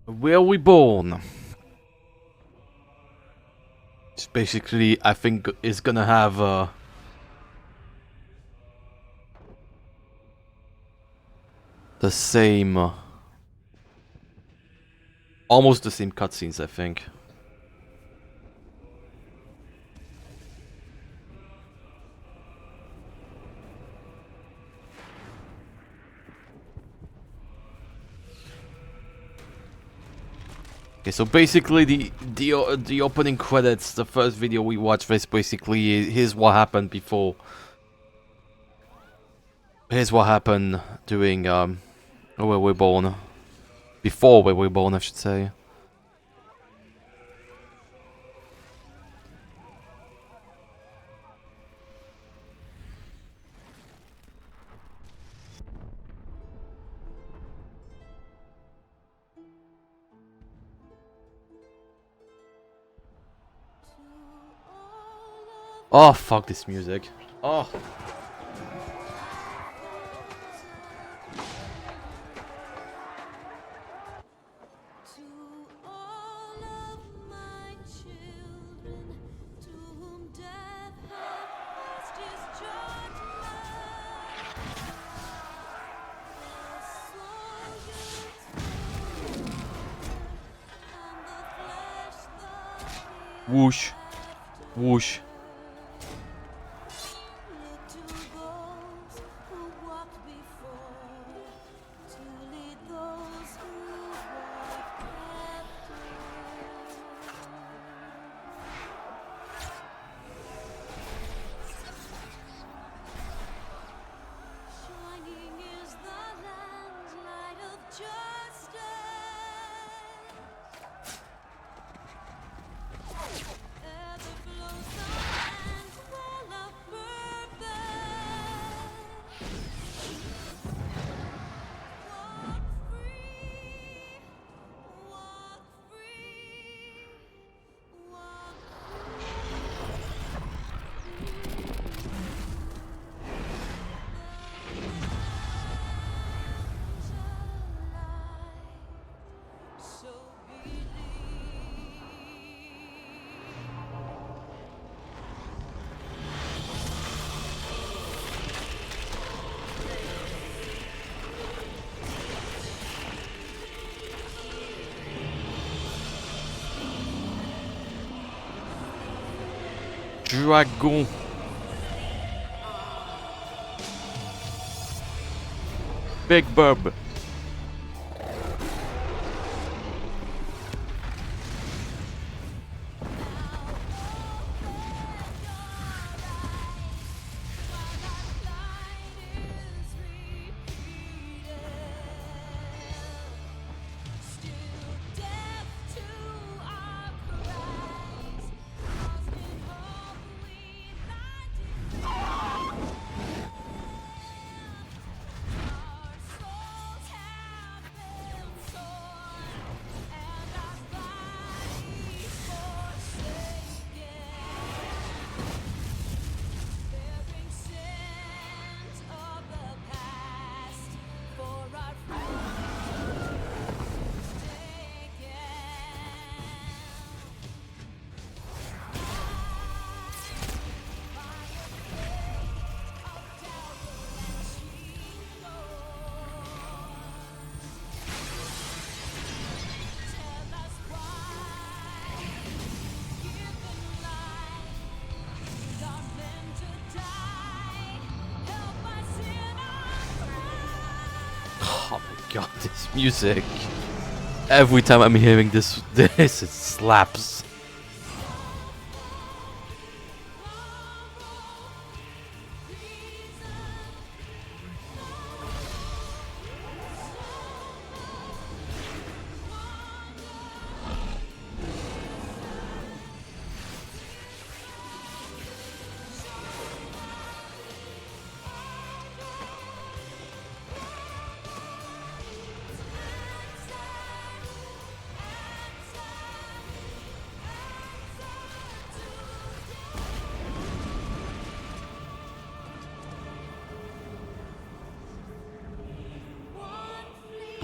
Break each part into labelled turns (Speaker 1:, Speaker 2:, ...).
Speaker 1: Where we born? It's basically, I think, is gonna have the same, almost the same cutscenes, I think. Okay, so basically the opening credits, the first video we watched, was basically here's what happened before. Here's what happened during where we're born, before where we're born, I should say. Oh fuck this music. Oh. Whoosh. Whoosh. Dragon. Big Bub. Oh my god, this music. Every time I'm hearing this, it slaps.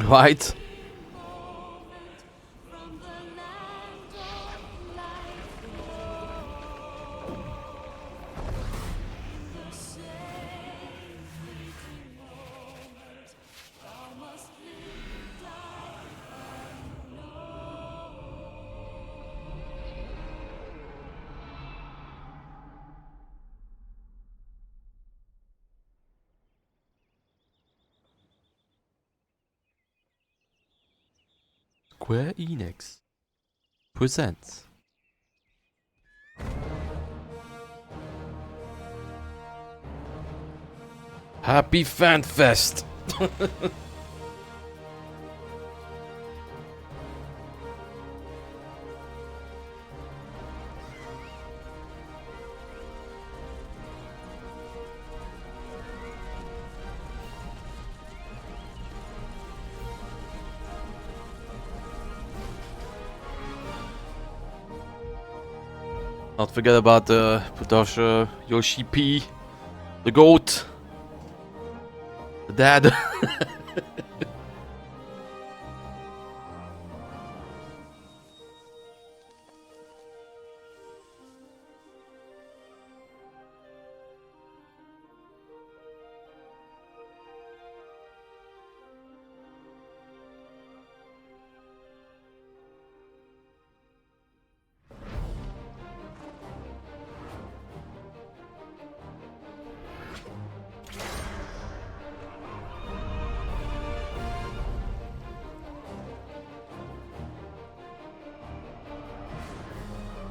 Speaker 1: Right? Square Enix presents Happy Fan Fest! Not forget about the producer Yoshi P, the goat, the dad.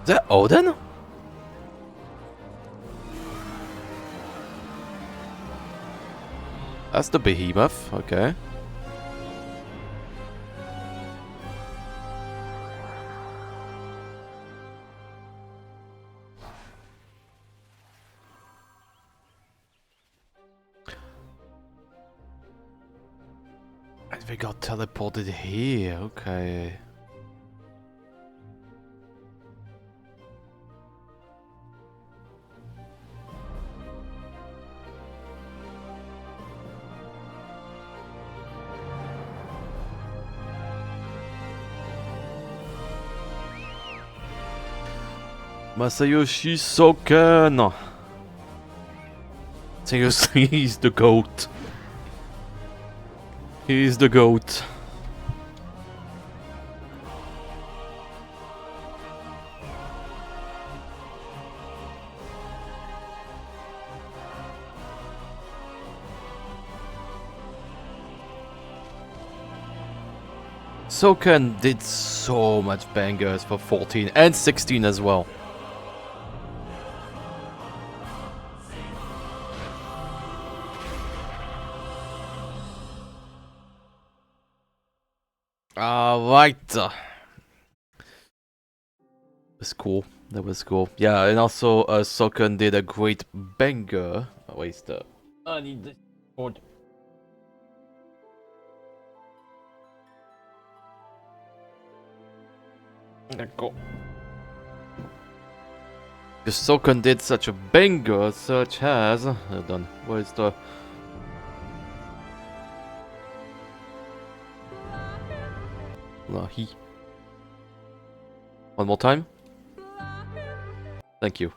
Speaker 1: Is that Odin? That's the behemoth, okay. And we got teleported here, okay. Masayoshi Soken! Seriously, he's the GOAT. He's the GOAT. Soken did so much bangers for 14 and 16 as well. Alright. That was cool. That was cool. Yeah, and also Soken did a great banger. Oh, where's the... I need this board. There go. The Soken did such a banger, such as... Hold on, where's the... He. One more time. Thank you.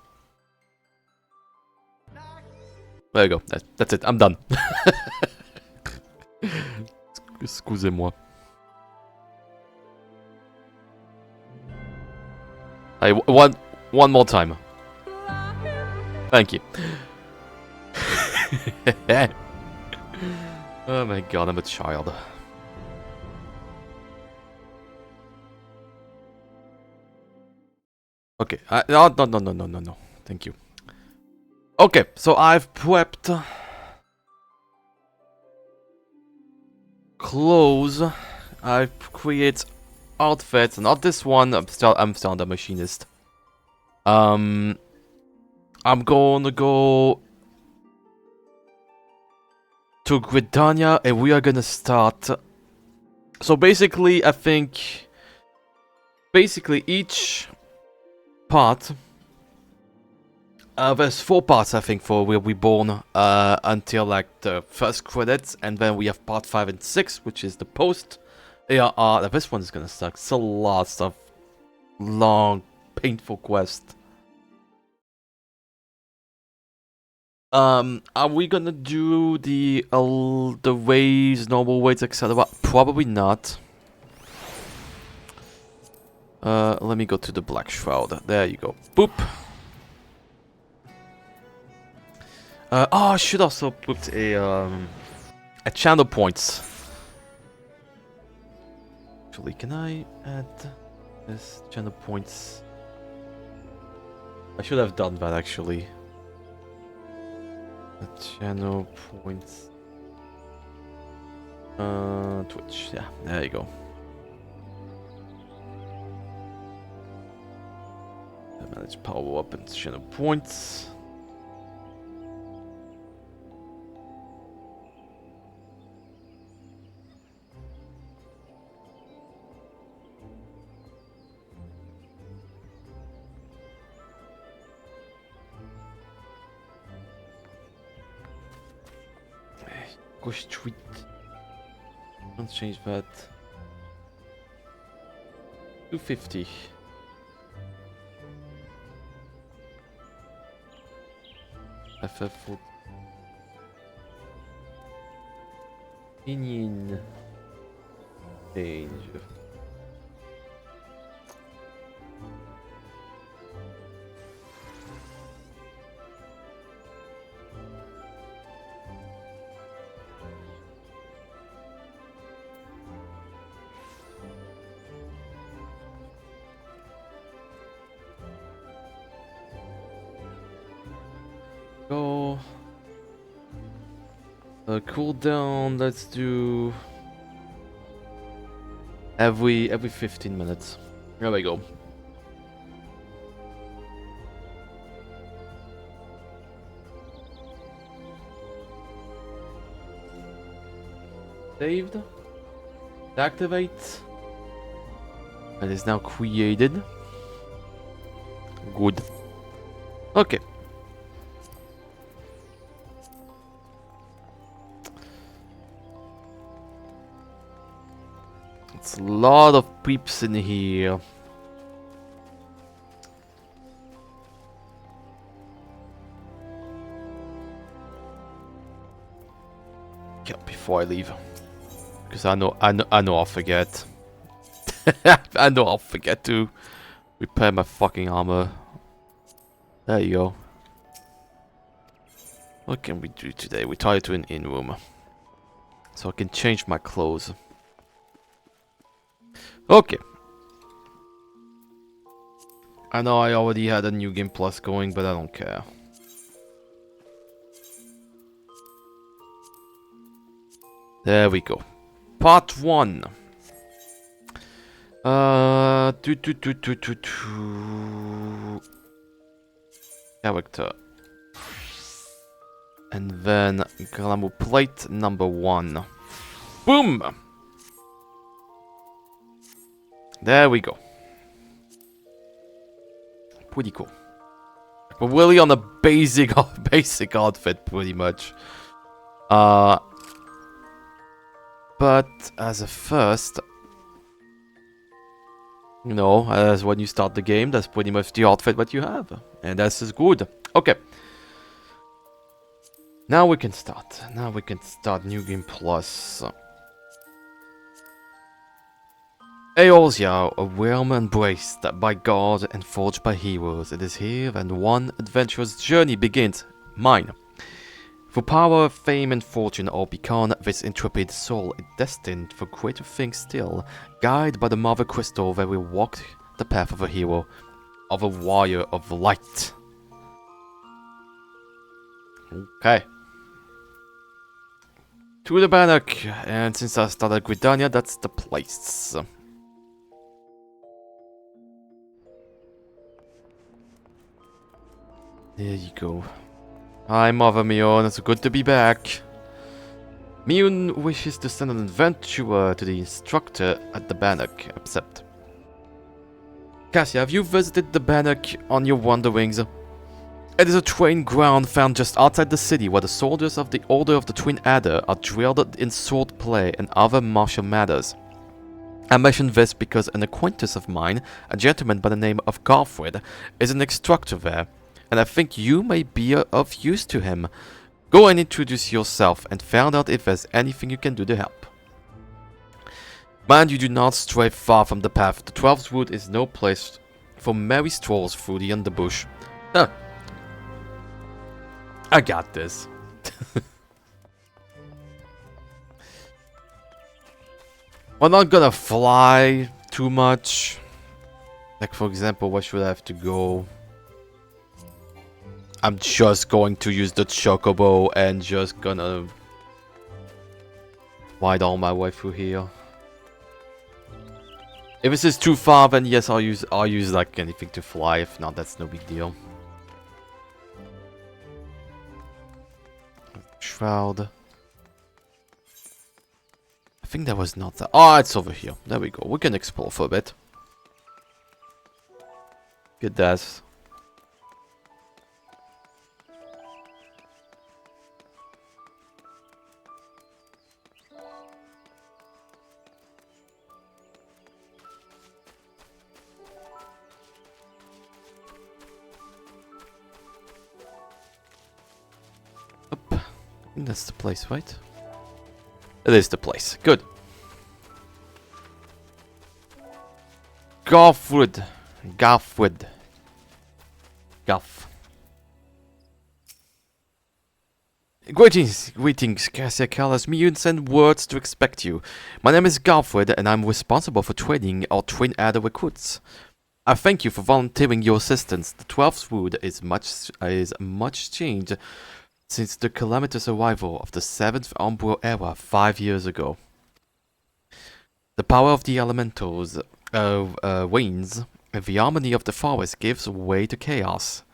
Speaker 1: There you go. That's it. I'm done. Excusez-moi. Hey, one more time. Thank you. Oh my god, I'm a child. Okay, no. Thank you. Okay, so I've prepped clothes. I've created outfits. Not this one. I'm still the machinist. I'm gonna go to Gridania, and we are gonna start. So basically, I think each part. There's 4 parts, I think, for Where We Born until like the first credits, and then we have part 5 and 6, which is the post ARR. This one is gonna suck. It's a lot of long, painful quest. Are we gonna do the ways, normal ways, etc.? Probably not. Let me go to the Black Shroud. There you go. Boop. Oh, I should also put a, channel points. actually, can I add this channel points? I should have done that actually. The channel points. Twitch. Yeah, there you go. Manage power up and channel points. Push tweet. Let's change that. 250. FF opinion change. Go. Cooldown. Let's do every 15 minutes. There we go. Saved. Activate. And is now created. Good. Okay. It's a lot of peeps in here. Yeah, before I leave, because I know I'll forget. I know I'll forget to repair my fucking armor. There you go. What can we do today? We tie it to an inn room, so I can change my clothes. Okay. I know I already had a new game plus going, but I don't care. There we go. Part 1. Character. And then glamour plate number 1. Boom! There we go. Pretty cool. We're really on a basic outfit, pretty much. But as a first, you know, as when you start the game, that's pretty much the outfit that you have, and that's is good. Okay. Now we can start. Now we can start New Game Plus. Eorzea, a realm embraced by God and forged by heroes. It is here and one adventurous journey begins. Mine. For power, fame, and fortune all beacon, this intrepid soul is destined for greater things still. Guided by the Mother Crystal, they will walk the path of a hero, of a warrior of light. Okay. To the Bannock, and since I started Gridania, that's the place. There you go. Hi, Mother Mion. It's good to be back. Mion wishes to send an adventurer to the instructor at the Bannock. Accept. Cassia, have you visited the Bannock on your wanderings? It is a train ground found just outside the city where the soldiers of the Order of the Twin Adder are drilled in sword play and other martial matters. I mention this because an acquaintance of mine, a gentleman by the name of Garfred, is an instructor there, and I think you may be of use to him. Go and introduce yourself and find out if there's anything you can do to help. Mind you do not stray far from the path. The 12th Wood is no place for merry strolls through the underbush. I got this. We're not gonna fly too much. Like, for example, where should I have to go? I'm just going to use the chocobo and just gonna ride all my way through here. If this is too far, then yes, I'll use like anything to fly. If not, that's no big deal. Shroud. I think that was not that. Oh, it's over here. There we go. We can explore for a bit. Get that. I think that's the place, right? It is the place. Good. Garthwood. Garthwood. Garth. Greetings, Cassia Callas. Me and send words to expect you. My name is Garthwood, and I'm responsible for training our twin adder recruits. I thank you for volunteering your assistance. The 12th Wood is much changed since the calamitous arrival of the 7th Umbral era 5 years ago. The power of the elementals wanes, and the harmony of the forest gives way to chaos.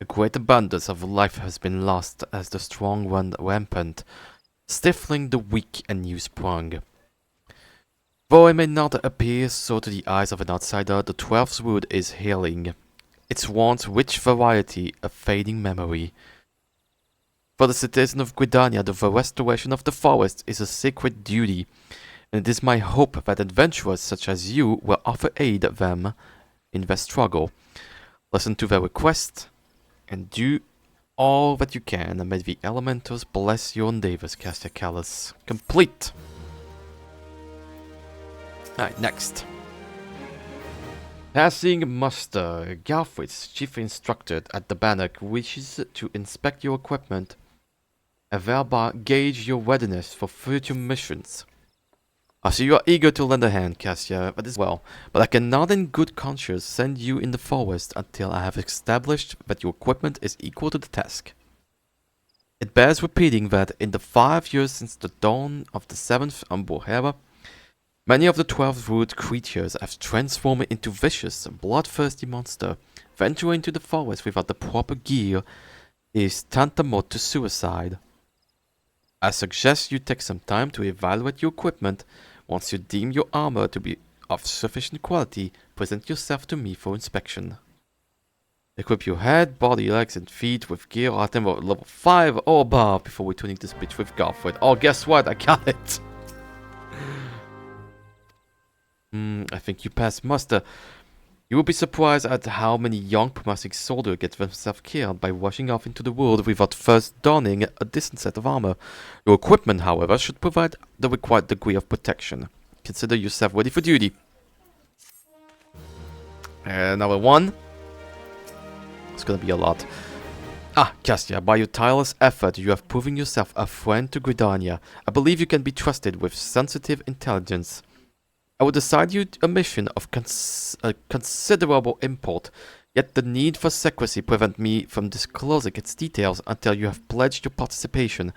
Speaker 1: A great abundance of life has been lost as the strong run rampant, stifling the weak and new sprung. Though it may not appear so to the eyes of an outsider, the 12th Wood is healing. Its once rich variety a fading memory. For the citizen of Gridania, the restoration of the forest is a sacred duty, and it is my hope that adventurers such as you will offer aid them in their struggle. Listen to their request, and do all that you can, and may the elementals bless your endeavors, Cassia Callus. Complete! Alright, next. Passing muster. Garthwood's chief instructor at the Bannock wishes to inspect your equipment and thereby gauge your readiness for future missions. I see you are eager to lend a hand, Cassia, that is well, but I cannot in good conscience send you in the forest until I have established that your equipment is equal to the task. It bears repeating that in the 5 years since the dawn of the 7th Umbral era, many of the 12 Wood creatures have transformed into vicious, bloodthirsty monsters. Venturing into the forest without the proper gear is tantamount to suicide. I suggest you take some time to evaluate your equipment. Once you deem your armor to be of sufficient quality, present yourself to me for inspection. Equip your head, body, legs, and feet with gear item of level 5 or above before returning to speech with Garthwood. Oh, guess what? I got it! I think you passed muster. You will be surprised at how many young promising soldiers get themselves killed by rushing off into the world without first donning a decent set of armor. Your equipment, however, should provide the required degree of protection. Consider yourself ready for duty. Number 1. It's gonna be a lot. Cassia, by your tireless effort, you have proven yourself a friend to Gridania. I believe you can be trusted with sensitive intelligence. I would assign you a mission of considerable import, yet the need for secrecy prevents me from disclosing its details until you have pledged your participation.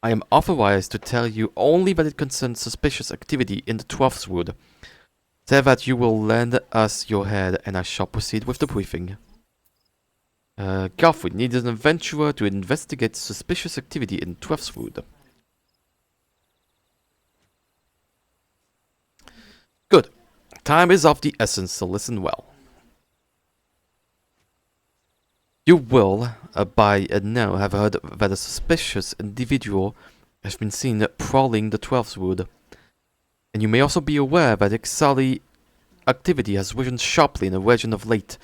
Speaker 1: I am authorized to tell you only that it concerns suspicious activity in the 12th Wood. Say that you will lend us your head, and I shall proceed with the briefing. Garthwood needs an adventurer to investigate suspicious activity in 12th Wood. Good. Time is of the essence, so listen well. You will, by now, have heard that a suspicious individual has been seen prowling the 12th Wood. And you may also be aware that Exali activity has risen sharply in the region of late.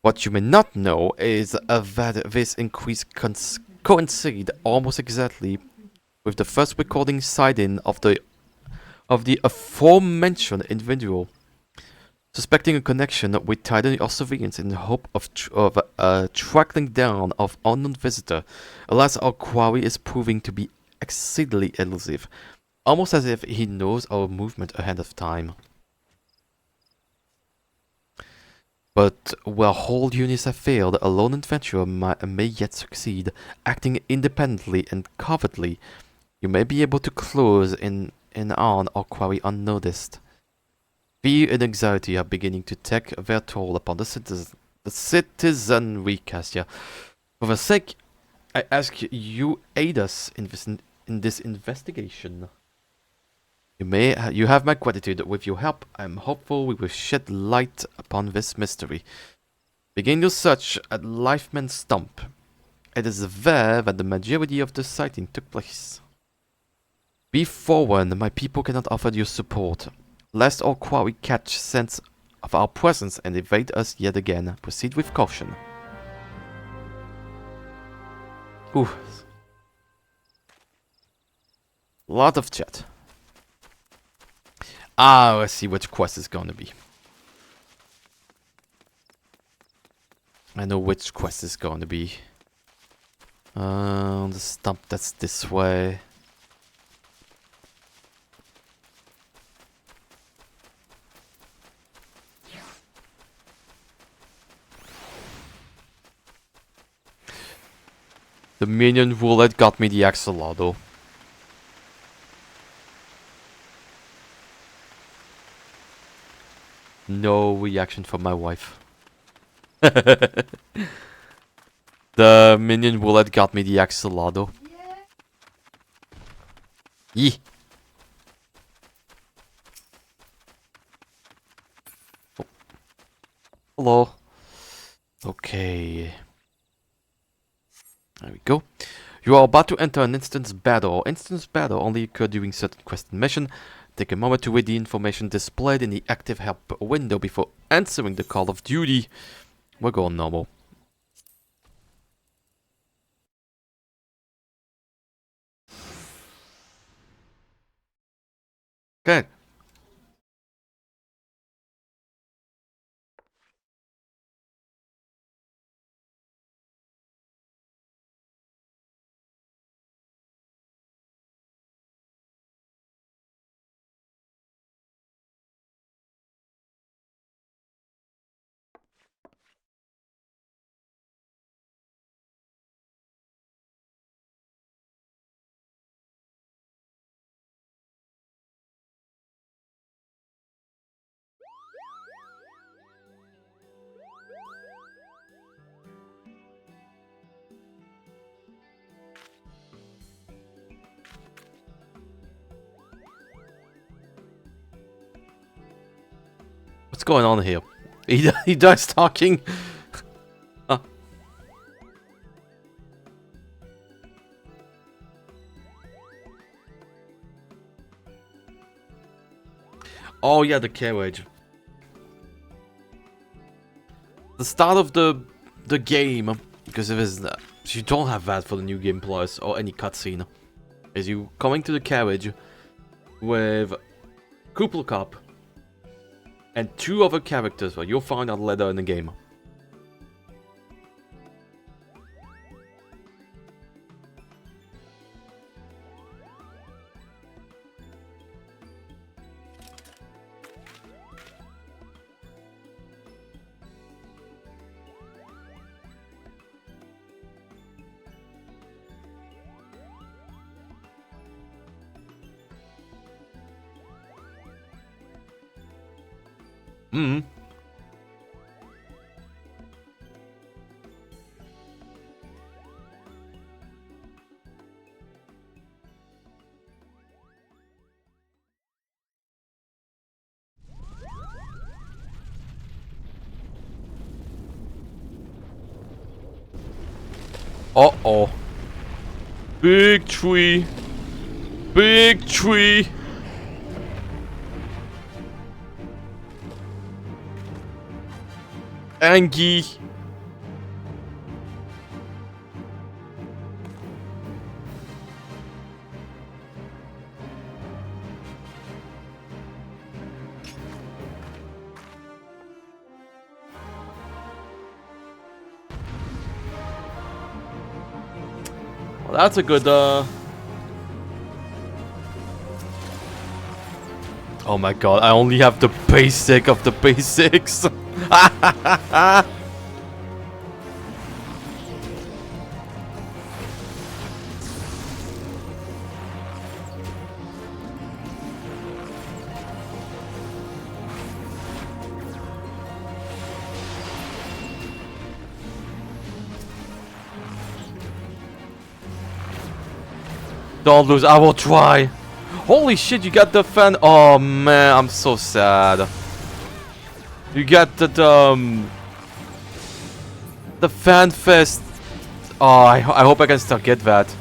Speaker 1: What you may not know is that this increase coincides almost exactly with the first recording sighting of the aforementioned individual. Suspecting a connection with Titan or surveillance in the hope of tracking down of unknown visitor, alas, our quarry is proving to be exceedingly elusive. Almost as if he knows our movement ahead of time. But where whole units have failed, a lone adventurer may yet succeed. Acting independently and covertly, you may be able to close in on our quarry unnoticed. Fear and anxiety are beginning to take their toll upon the citizenry, Cassia. For the sake, I ask you aid us in this investigation. You have my gratitude. With your help, I am hopeful we will shed light upon this mystery. Begin your search at Lifeman's Stump. It is there that the majority of the sighting took place. Be forewarned, my people cannot offer you support. Lest our quarry catch sense of our presence and evade us yet again. Proceed with caution. Ooh. Lot of chat. Ah, let's see which quest is gonna be. I know which quest is gonna be. The stump that's this way. The minion roulette got me the axolotl. No reaction from my wife. The minion roulette got me the axolotl. Yee. Oh. Hello. Okay. There we go. You are about to enter an instance battle. Instance battle only occur during certain quest and mission. Take a moment to read the information displayed in the active help window before answering the call of duty. We're going normal. Okay. What's going on here? He does talking. Oh yeah, the carriage. The start of the game, because if it's you don't have that for the new game plus or any cutscene, is you coming to the carriage with Couple Cup and 2 other characters that you'll find out later in the game. Mm-hmm. Uh-oh. Big tree. Big tree. Angie. Well, that's a good, Oh my god, I only have the basic of the basics. Don't lose, I will try. Holy shit, you got the fan. Oh man, I'm so sad. You got the fan fest. Oh, I hope I can still get that.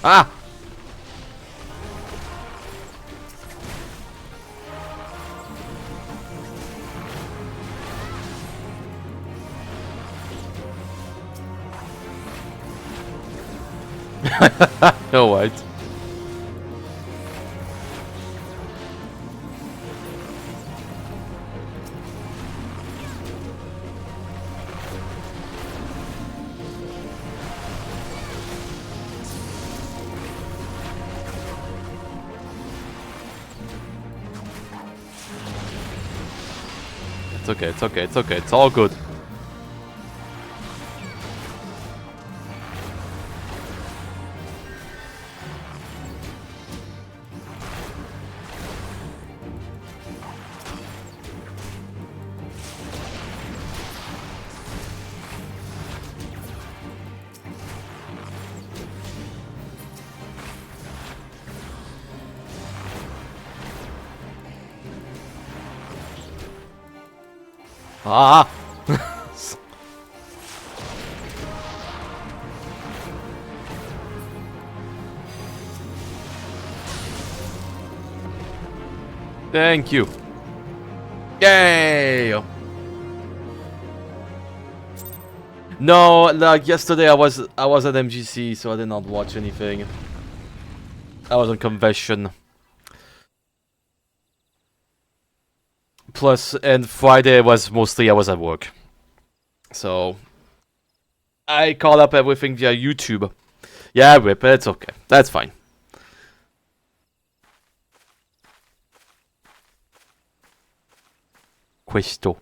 Speaker 1: Ah! No, wait. It's okay, it's okay, it's okay, it's all good. Ah! Thank you. Yay! No, like yesterday I was at MGC, so I did not watch anything. I was on convention. Plus, and Friday was mostly I was at work. So I caught up everything via YouTube. Yeah, rip it, it's okay. That's fine. Questo.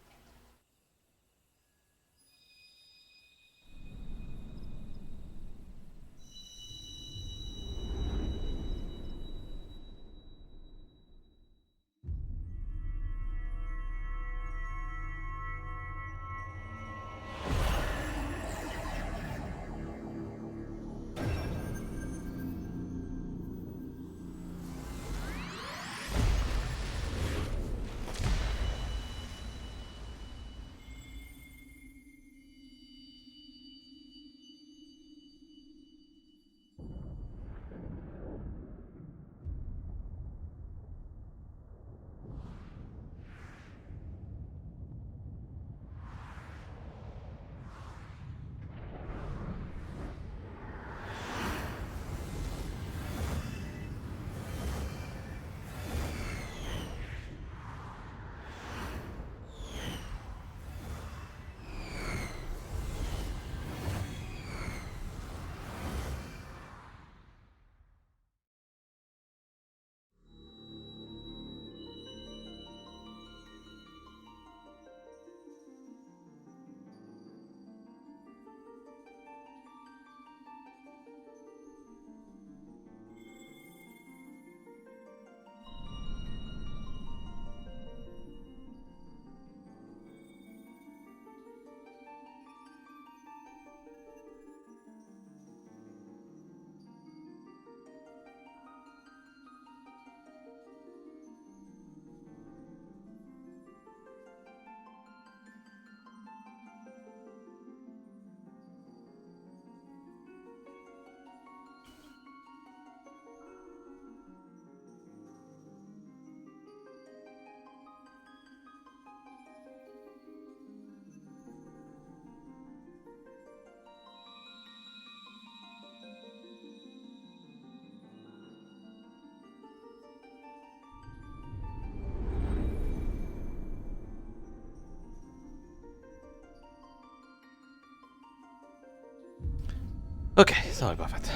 Speaker 1: Okay, sorry about that.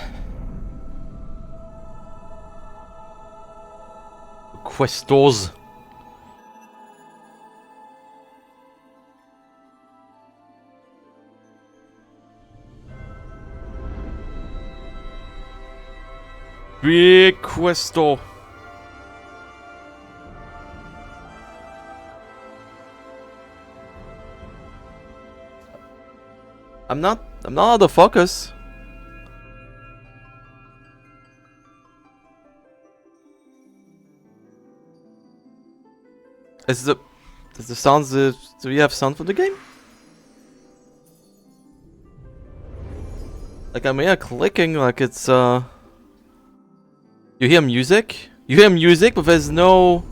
Speaker 1: Questors. Big Questor. I'm not out of focus. Does the sounds, do we have sound for the game? Like I'm here clicking like it's, you hear music? You hear music, but there's no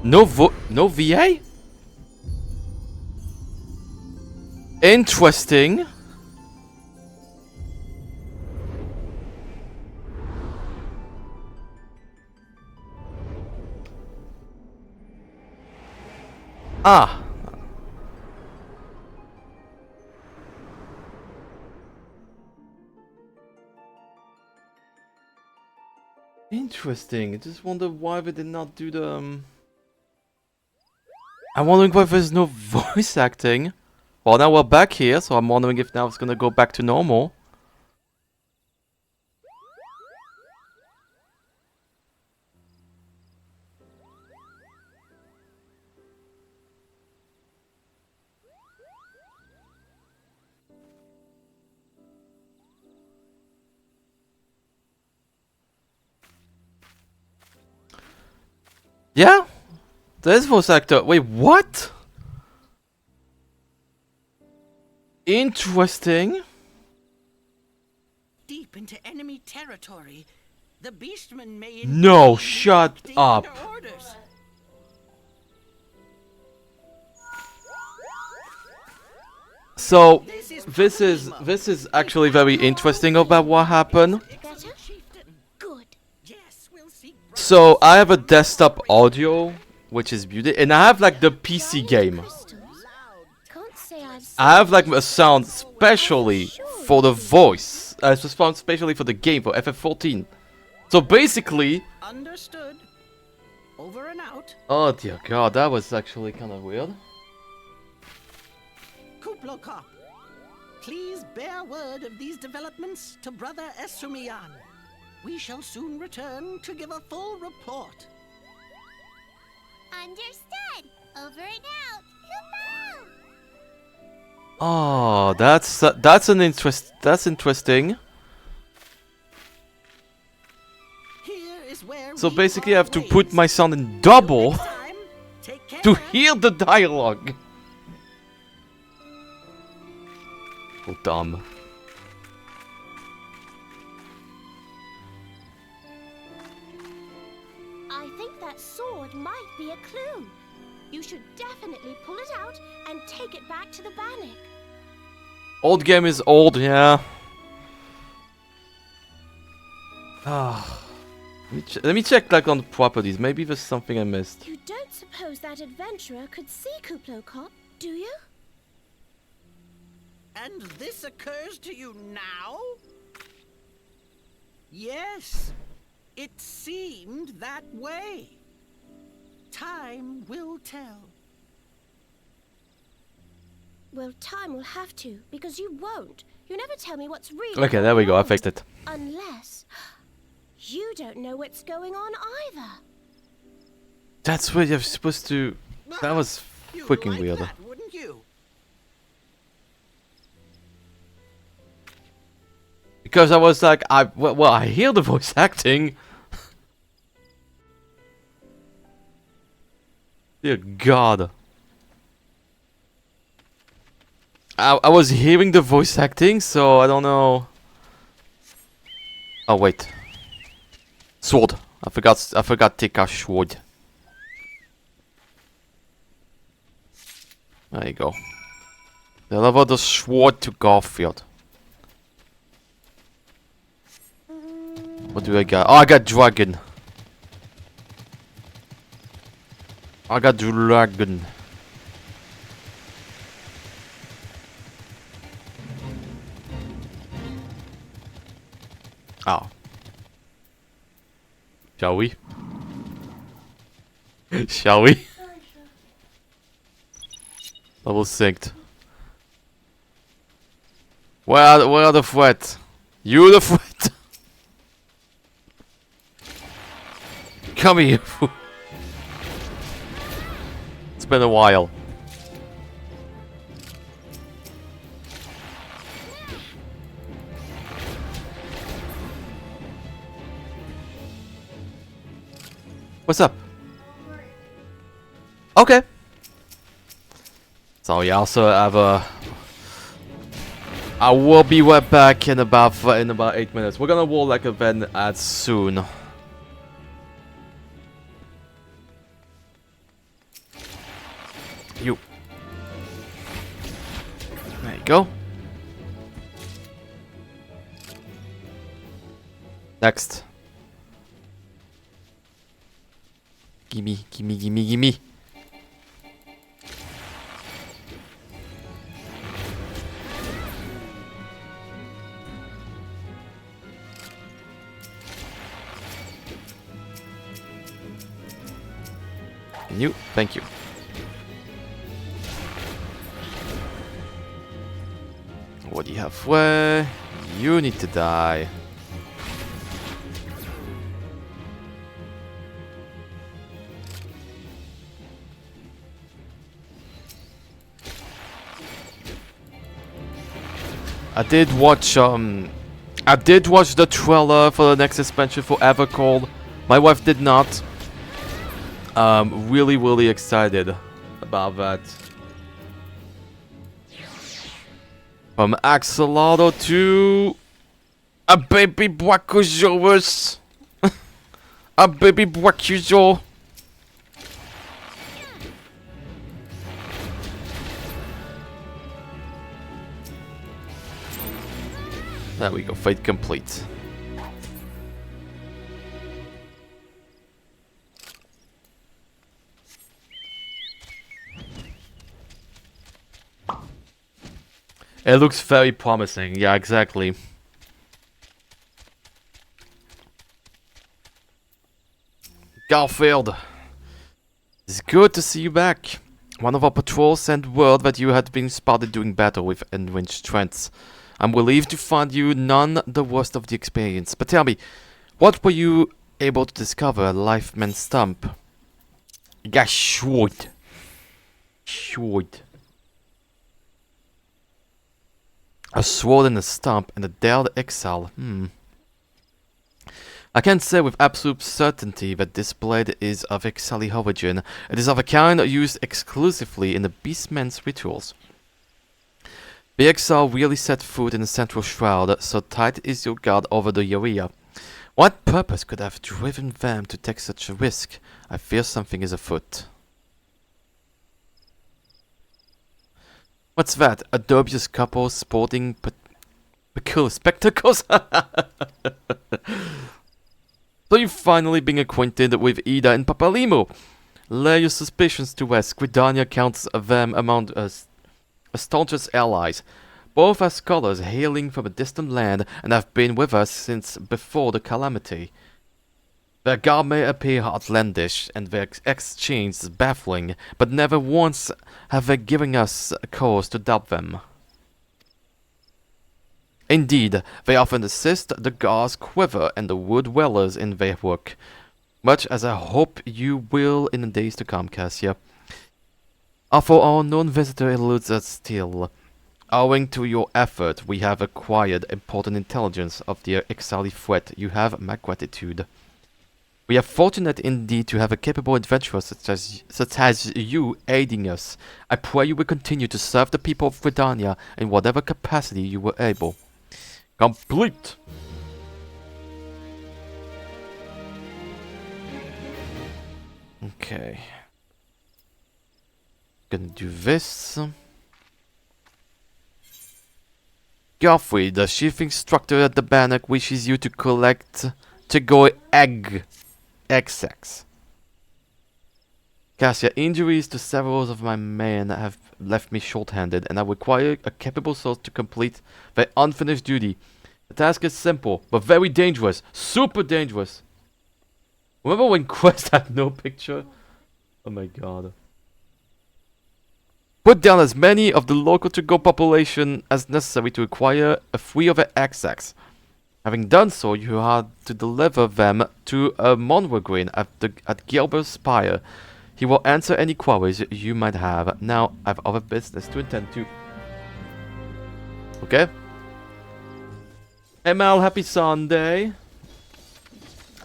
Speaker 1: VA? Interesting. Ah. Interesting. I just wonder why they did not do the... I'm wondering why there's no voice acting. Well, now we're back here, so I'm wondering if now it's gonna go back to normal. Yeah? There's voice actor. Wait, what? Interesting.
Speaker 2: Deep into enemy territory, the beastmen may
Speaker 1: No, shut up.
Speaker 2: orders.
Speaker 1: So this is actually very interesting about what happened.
Speaker 3: Better? Good.
Speaker 2: Yes, we'll seek
Speaker 1: So I have a desktop audio, which is muted, and I have like the PC game.
Speaker 3: Can't say I've
Speaker 1: I have like a sound specially for the voice. It's a sound specially for the game for FF14. So basically,
Speaker 2: Understood. Over and out.
Speaker 1: oh dear God, that was actually kind of weird.
Speaker 2: Kuplokop. Please bear word of these developments to Brother Esumiyan. We shall soon return to give a full report.
Speaker 3: Understood. Over and out. Kupo!
Speaker 1: Oh, that's interesting.
Speaker 2: Here is where
Speaker 1: So
Speaker 2: we
Speaker 1: basically, I have to
Speaker 2: part
Speaker 1: put
Speaker 2: ways.
Speaker 1: my sound in double
Speaker 2: Next time, take care.
Speaker 1: to hear the dialogue. So dumb.
Speaker 3: I think that sword might be a clue. You should definitely pull it out and take it back to the Bannock.
Speaker 1: Old game is old, yeah. Ah. Let me check like on the properties. Maybe there's something I missed.
Speaker 3: You don't suppose that adventurer could see Kuplokop, do you?
Speaker 2: And this occurs to you now? Yes, it seemed that way. Time will tell.
Speaker 3: Well, time will have to, because you won't. You never tell me what's really
Speaker 1: Okay, there we go. I
Speaker 3: going on.
Speaker 1: fixed it.
Speaker 3: Unless you don't know what's going on either.
Speaker 1: That's where you're supposed to. That was
Speaker 2: You'd
Speaker 1: freaking
Speaker 2: like
Speaker 1: weird.
Speaker 2: that, wouldn't you?
Speaker 1: Because I was like, well, I hear the voice acting. Dear God. I was hearing the voice acting, so I don't know. Oh wait, sword. I forgot to take our sword. There you go. Deliver the sword to Garfield. What do I got? Oh, I got dragon. I got dragon. Oh. Shall we? Shall we? Level synced. Where are the threat? You the threat? Come here. It's been a while. What's up? Okay. So we also have a. I will be right back in about 8 minutes. We're gonna roll like event as soon. You. There you go. Next. Gimme, gimme, gimme, gimme. You, thank you. What do you have? Where? You need to die. I did watch the trailer for the next expansion for Evercold. My wife did not. Really excited about that. From Axolotl to a baby Brachiosaurus. A baby Brachiosaur. There we go, fate complete. It looks very promising, yeah, exactly. Garfield, it's good to see you back. One of our patrols sent word that you had been spotted doing battle with enriched strengths. I'm relieved to find you none the worst of the experience. But tell me, what were you able to discover at Lifeman Stump? Yeah, short. A sword and a stump and a dared exile. I can't say with absolute certainty that this blade is of Exali origin. It is of a kind used exclusively in the Beastman's rituals. The exile really set foot in the central shroud, so tight is your guard over the area. What purpose could have driven them to take such a risk? I fear something is afoot. What's that? A dubious couple sporting peculiar spectacles? So you've finally been acquainted with Ida and Papalimo. Lay your suspicions to rest. Gridania counts them among staunchest allies. Both are scholars hailing from a distant land and have been with us since before the calamity. Their garb may appear outlandish and their exchange is baffling, but never once have they given us a cause to doubt them. Indeed, they often assist the guards quiver and the wood dwellers in their work, much as I hope you will in the days to come, Cassia. For our known visitor eludes us still. Owing to your effort, we have acquired important intelligence of the exiled threat. You have my gratitude. We are fortunate indeed to have a capable adventurer such as you aiding us. I pray you will continue to serve the people of Gridania in whatever capacity you were able. Complete! Okay. Gonna do this. Geoffrey, the chief instructor at the Bannock, wishes you to collect Tegoi egg. XX. Cassia, injuries to several of my men have left me short-handed, and I require a capable soul to complete their unfinished duty. The task is simple, but very dangerous. Super dangerous. Remember when Quest had no picture? Oh my god. Put down as many of the local to-go population as necessary to acquire a free of XX. Having done so, you have to deliver them to a Monwegrin at Gilbert's Spire. He will answer any queries you might have. Now, I have other business to attend to. Okay? Hey Mal, happy Sunday.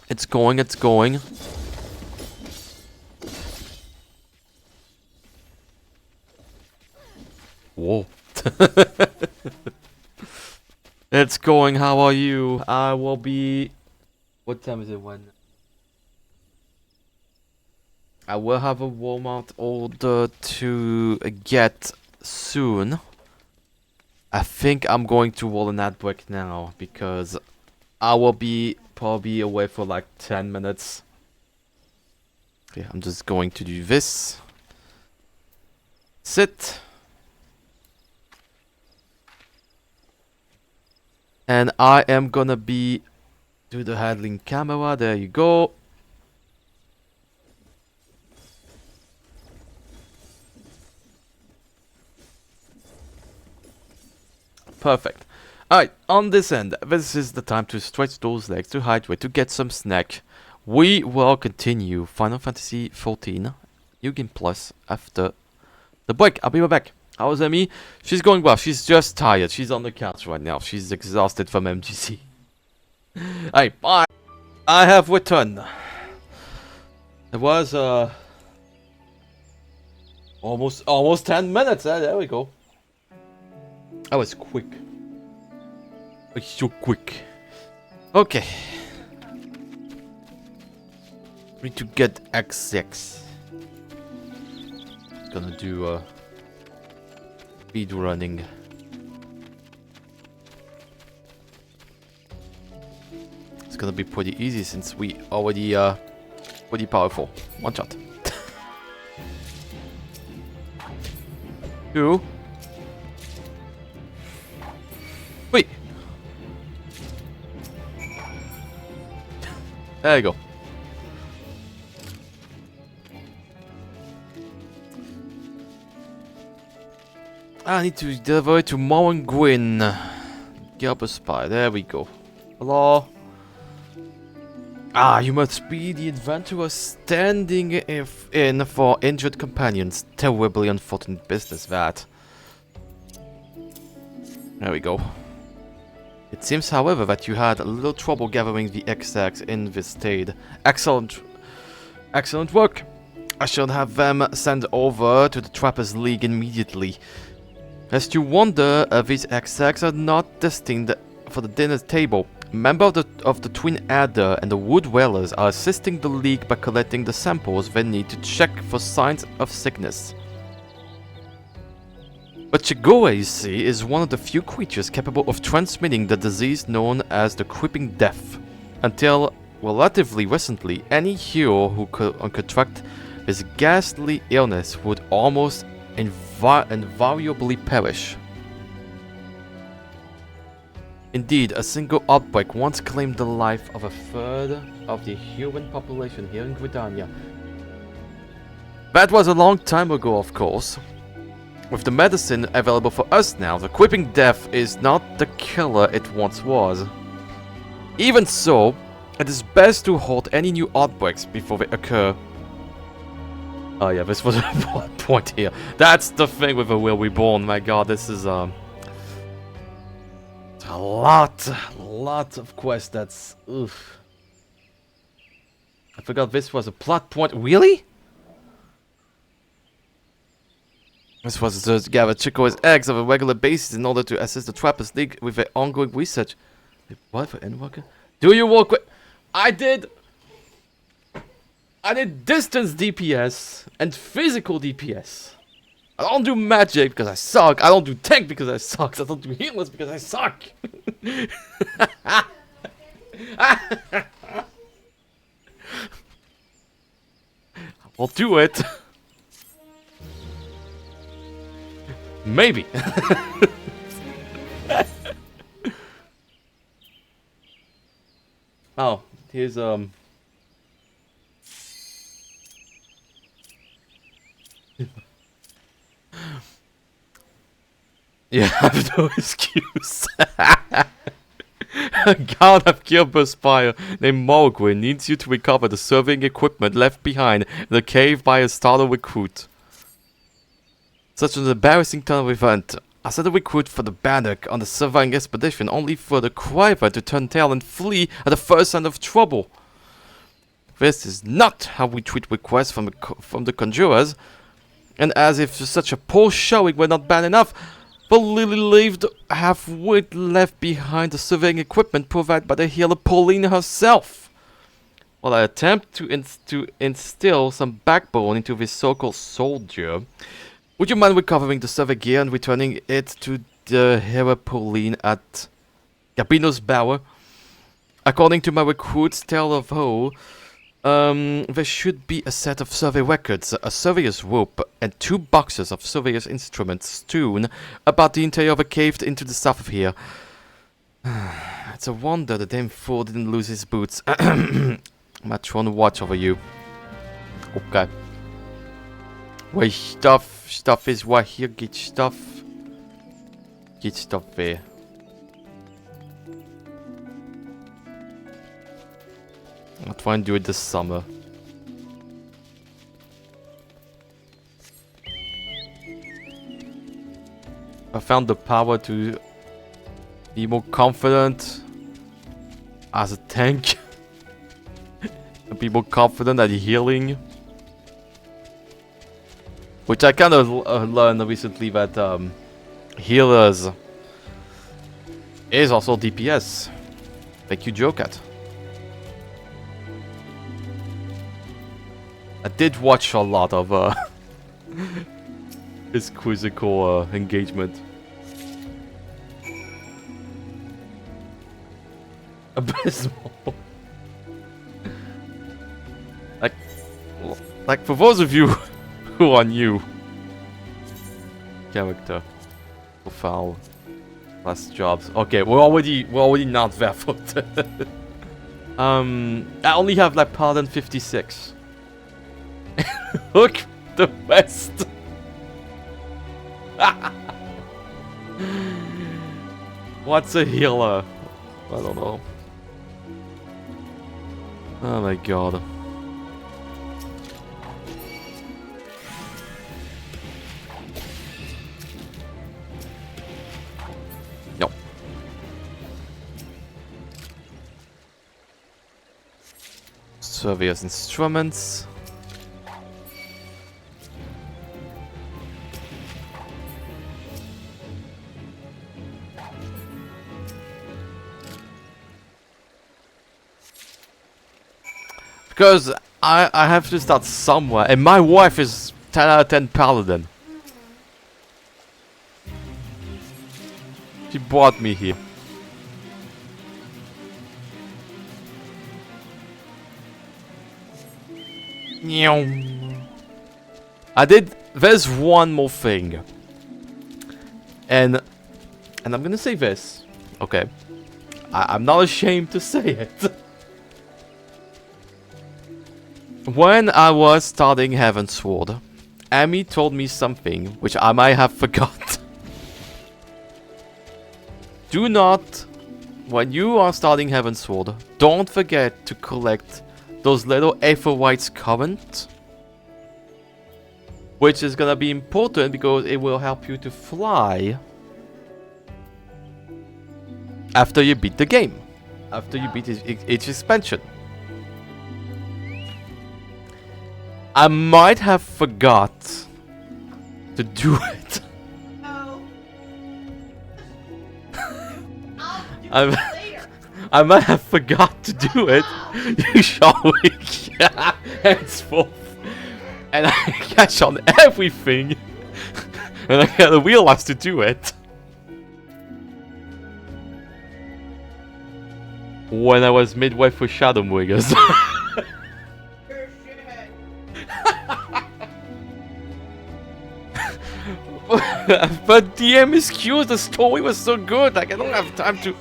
Speaker 1: It's going, it's going. Whoa. It's going, how are you? I will be... What time is it when? I will have a Walmart order to get soon. I think I'm going to roll an ad break now because I will be probably away for like 10 minutes. Okay, I'm just going to do this. Sit. And I am gonna be do the handling camera. There you go. Perfect. Alright, on this end, this is the time to stretch those legs, to hydrate, to get some snack. We will continue Final Fantasy XIV New Game Plus after the break. I'll be right back. How's Emmy? She's going well. She's just tired. She's on the couch right now. She's exhausted from MGC. Alright, bye. I have returned. It was almost 10 minutes. There we go. That was quick. Like so quick. Okay. Need to get X6. Gonna do speed running. It's gonna be pretty easy since we already pretty powerful. One shot. 2. 3. There you go. I need to deliver it to Moen Gwyn. Gilbert Spy. There we go. Hello. Ah, you must be the adventurer standing in for injured companions. Terribly unfortunate business, that. There we go. It seems, however, that you had a little trouble gathering the XX in this state. Excellent work. I shall have them sent over to the Trappers League immediately. Lest you wonder, these XX are not destined for the dinner table. Members of the Twin Adder and the Wood Dwellers are assisting the League by collecting the samples they need to check for signs of sickness. But Chigure, you see, is one of the few creatures capable of transmitting the disease known as the Creeping Death. Until relatively recently, any hero who could contract this ghastly illness would almost invariably perish. Indeed, a single outbreak once claimed the life of a third of the human population here in Gridania. That was a long time ago, of course. With the medicine available for us now, the Creeping Death is not the killer it once was. Even so, it is best to halt any new outbreaks before they occur. Oh yeah, this was a important point here. That's the thing with the Will Reborn. My god, this is a lot of quests. That's oof. I forgot this was a plot point. Really? This was to gather Chico's eggs on a regular basis in order to assist the Trappers League with their ongoing research. What for Endwalker? Do you work with? I did distance DPS and physical DPS. I don't do magic because I suck. I don't do tank because I suck. I don't do healers because I suck. I'll do it. Maybe. Here's yeah, I have no excuse. A god of Gilbert Spire named Morgwin needs you to recover the surveying equipment left behind in the cave by a starter recruit. Such an embarrassing turn of event. I sent a recruit for the Bannock on the surveying expedition only for the Quiver to turn tail and flee at the first sign of trouble. This is not how we treat requests from the Conjurers, and as if such a poor showing were not bad enough, the lily-leaved half-wit left behind the surveying equipment provided by the healer Pauline herself. While I attempt to instill some backbone into this so-called soldier, would you mind recovering the survey gear and returning it to the healer Pauline at Gabino's Bower? According to my recruit's tale of woe, there should be a set of survey records, a surveyor's rope, and 2 boxes of surveyor's instruments strewn about the interior of a cave into the south of here. It's a wonder the damn fool didn't lose his boots. I'm not trying to watch over you. Okay. Where stuff is right here, get stuff there. I'll try and do it this summer. I found the power to be more confident as a tank. And be more confident at healing. Which I kind of learned recently that healers is also DPS. Like you joke at. I did watch a lot of his quizzical engagement. Abysmal. like for those of you who are new, character, profile, last jobs. Okay, we're already not barefooted. I only have like Paladin 56. Look, the best. What's a healer? I don't know. Oh my god. Yep. Surveyor's instruments. Because I have to start somewhere, and my wife is 10 out of 10 Paladin. She brought me here. There's one more thing. And I'm gonna say this. Okay. I'm not ashamed to say it. When I was starting Heavensward, Amy told me something which I might have forgot. Do not, when you are starting Heavensward, don't forget to collect those little Aetherwite's Current. Which is gonna be important because it will help you to fly after you beat the game. After you beat each expansion. I might have forgot to do it.
Speaker 4: No.
Speaker 1: I might have forgot to do it. You shall wait. Henceforth. And I catch on everything. And I gotta realize to do it. When I was midway through Shadowbringers. But DM excuse, the story was so good, like I don't have time to.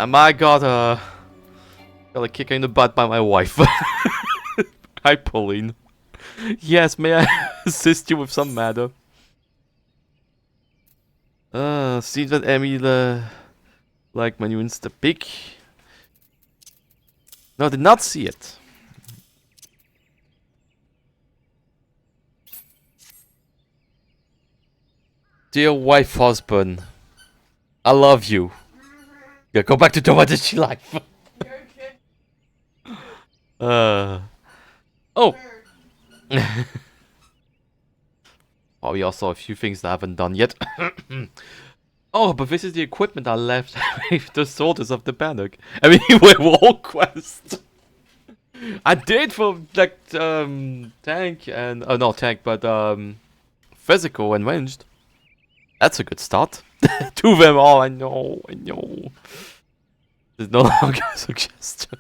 Speaker 1: And I got a kick in the butt by my wife. Hi, Pauline. Yes, may I assist you with some matter? Seems that Emmy like when you insta pick. No, did not see it. Dear wife, husband, I love you. Yeah, go back to the Wadashi life. Oh. Probably also a few things that I haven't done yet. Oh, but this is the equipment I left with the soldiers of the Bannock. I mean, we're War Quest. I did for like tank and not tank, but physical and ranged. That's a good start. Do them all. I know. There's no longer a suggestion.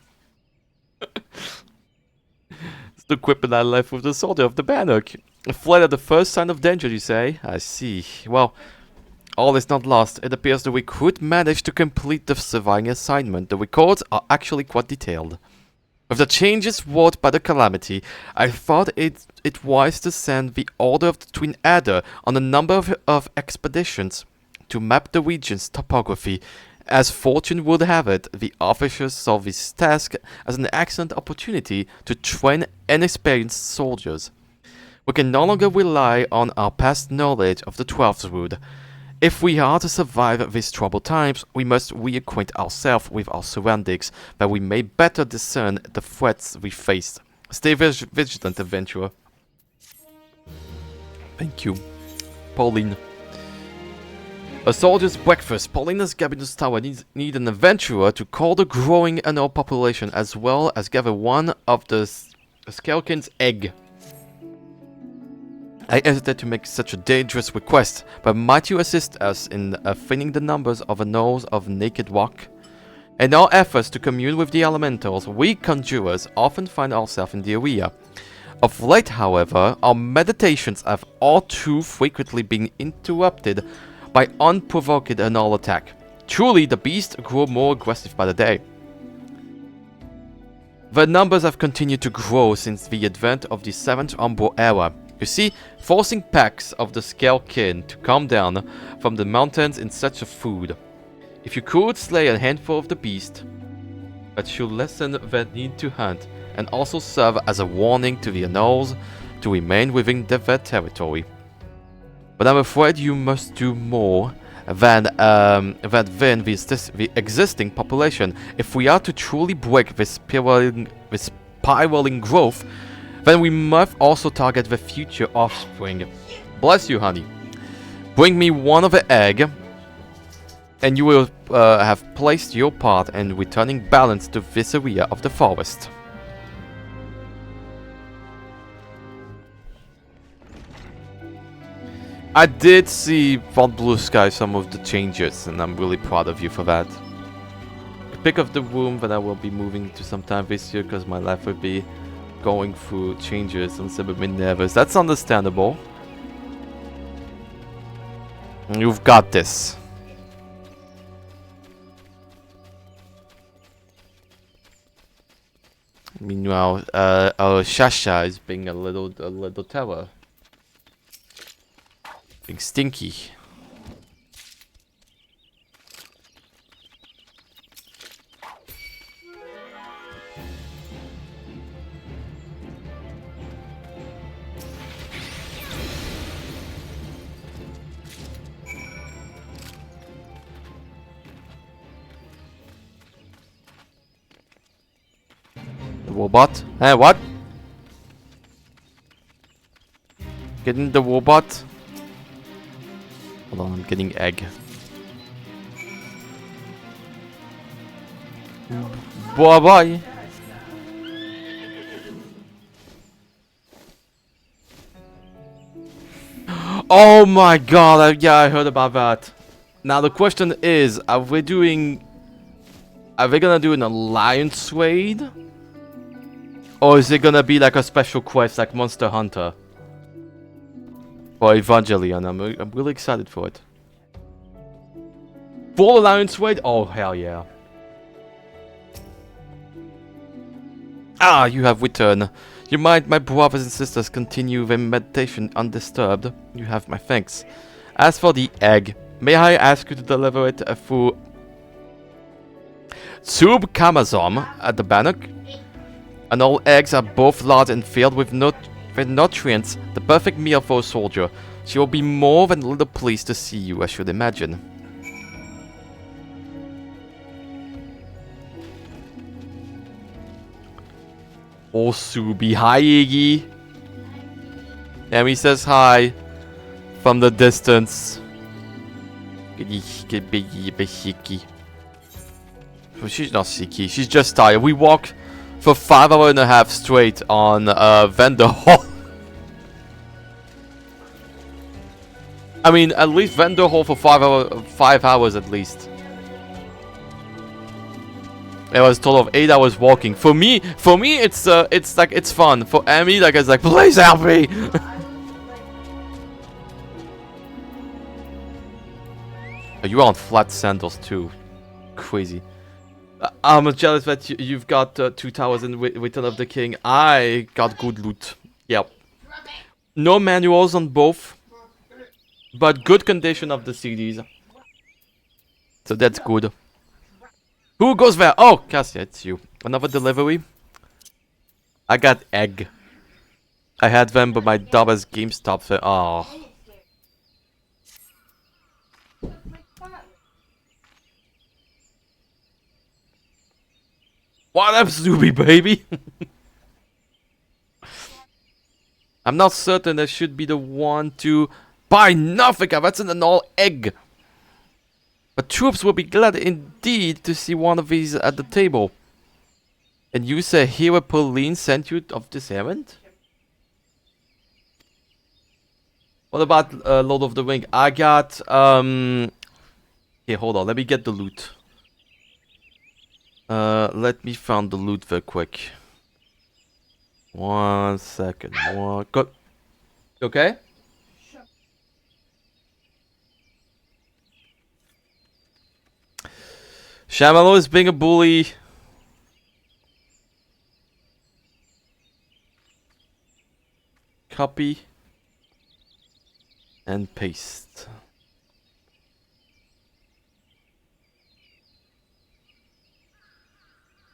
Speaker 1: It's the equipment I left with the soldier of the Bannock. Fled at the first sign of danger, you say? I see. Well, all is not lost. It appears the recruit managed to complete the surviving assignment. The records are actually quite detailed. With the changes wrought by the calamity, I thought it wise to send the Order of the Twin Adder on a number of expeditions to map the region's topography. As fortune would have it, the officers saw this task as an excellent opportunity to train inexperienced soldiers. We can no longer rely on our past knowledge of the 12th Rood. If we are to survive these troubled times, we must reacquaint ourselves with our surroundings, that we may better discern the threats we face. Stay vigilant, adventurer. Thank you. Pauline. A soldier's breakfast. Paulina's Gabinus Tower need an adventurer to call the growing annual population, as well as gather one of the Skelkin's egg. I hesitate to make such a dangerous request, but might you assist us in thinning the numbers of a nose of naked rock? In our efforts to commune with the elementals, we conjurers often find ourselves in the area. Of late, however, our meditations have all too frequently been interrupted by unprovoked annual attack. Truly, the beast grew more aggressive by the day. The numbers have continued to grow since the advent of the 7th Umbro era. You see, forcing packs of the Skelkin to come down from the mountains in search of food. If you could slay a handful of the beast, that should lessen their need to hunt, and also serve as a warning to the Annals to remain within their territory. But I'm afraid you must do more than win the existing population. If we are to truly break this spiraling growth, then we must also target the future offspring. Bless you, honey. Bring me one of the egg, and you will have placed your part in returning balance to this area of the forest. I did see on Blue Sky some of the changes, and I'm really proud of you for that. Pick up the room that I will be moving to sometime this year, because my life will be going through changes and a bit nervous. That's understandable. You've got this. Meanwhile, our Shasha is being a little terror. Being stinky. The robot? Eh, what? Getting the robot? Hold on, I'm getting egg. Bye bye. Oh my god, yeah, I heard about that. Now the question is, are they gonna do an alliance raid? Or is it gonna be like a special quest like Monster Hunter? For Evangelion, I'm really excited for it. Full alliance raid? Oh hell yeah. Ah, you have returned. You might, my brothers and sisters, continue their meditation undisturbed. You have my thanks. As for the egg, may I ask you to deliver it through Sub Kamazom at the Bannock? And all eggs are both large and filled with nutrients, the perfect meal for a soldier. She will be more than a little pleased to see you, I should imagine. Oh, Subi. Hi, Iggy. Amy says hi from the distance. Well, she's not sicky. She's just tired. We walked for 5 hours and a half straight on vendor hall. I mean, at least vendor hall for 5 hours at least. It was a total of 8 hours walking. For me, it's like it's fun. For Amy, like it's like, please help me. Oh, you are on flat sandals too. Crazy. I'm jealous that you've got 2 towers in Return of the King. I got good loot. Yep. No manuals on both, but good condition of the CDs. So that's good. Who goes there? Oh, Cassia, it's you. Another delivery? I got egg. I had them, but my daughter's GameStop said, oh. What up, Zuby, baby? I'm not certain I should be the one to buy nothing. That's an all egg. But troops will be glad indeed to see one of these at the table. And you say Hero Pauline sent you of this errand? What about Lord of the Ring? I got here, hold on, let me get the loot. Let me find the loot very quick. 1 second. Go. Okay? Shamalo is being a bully. Copy. And paste.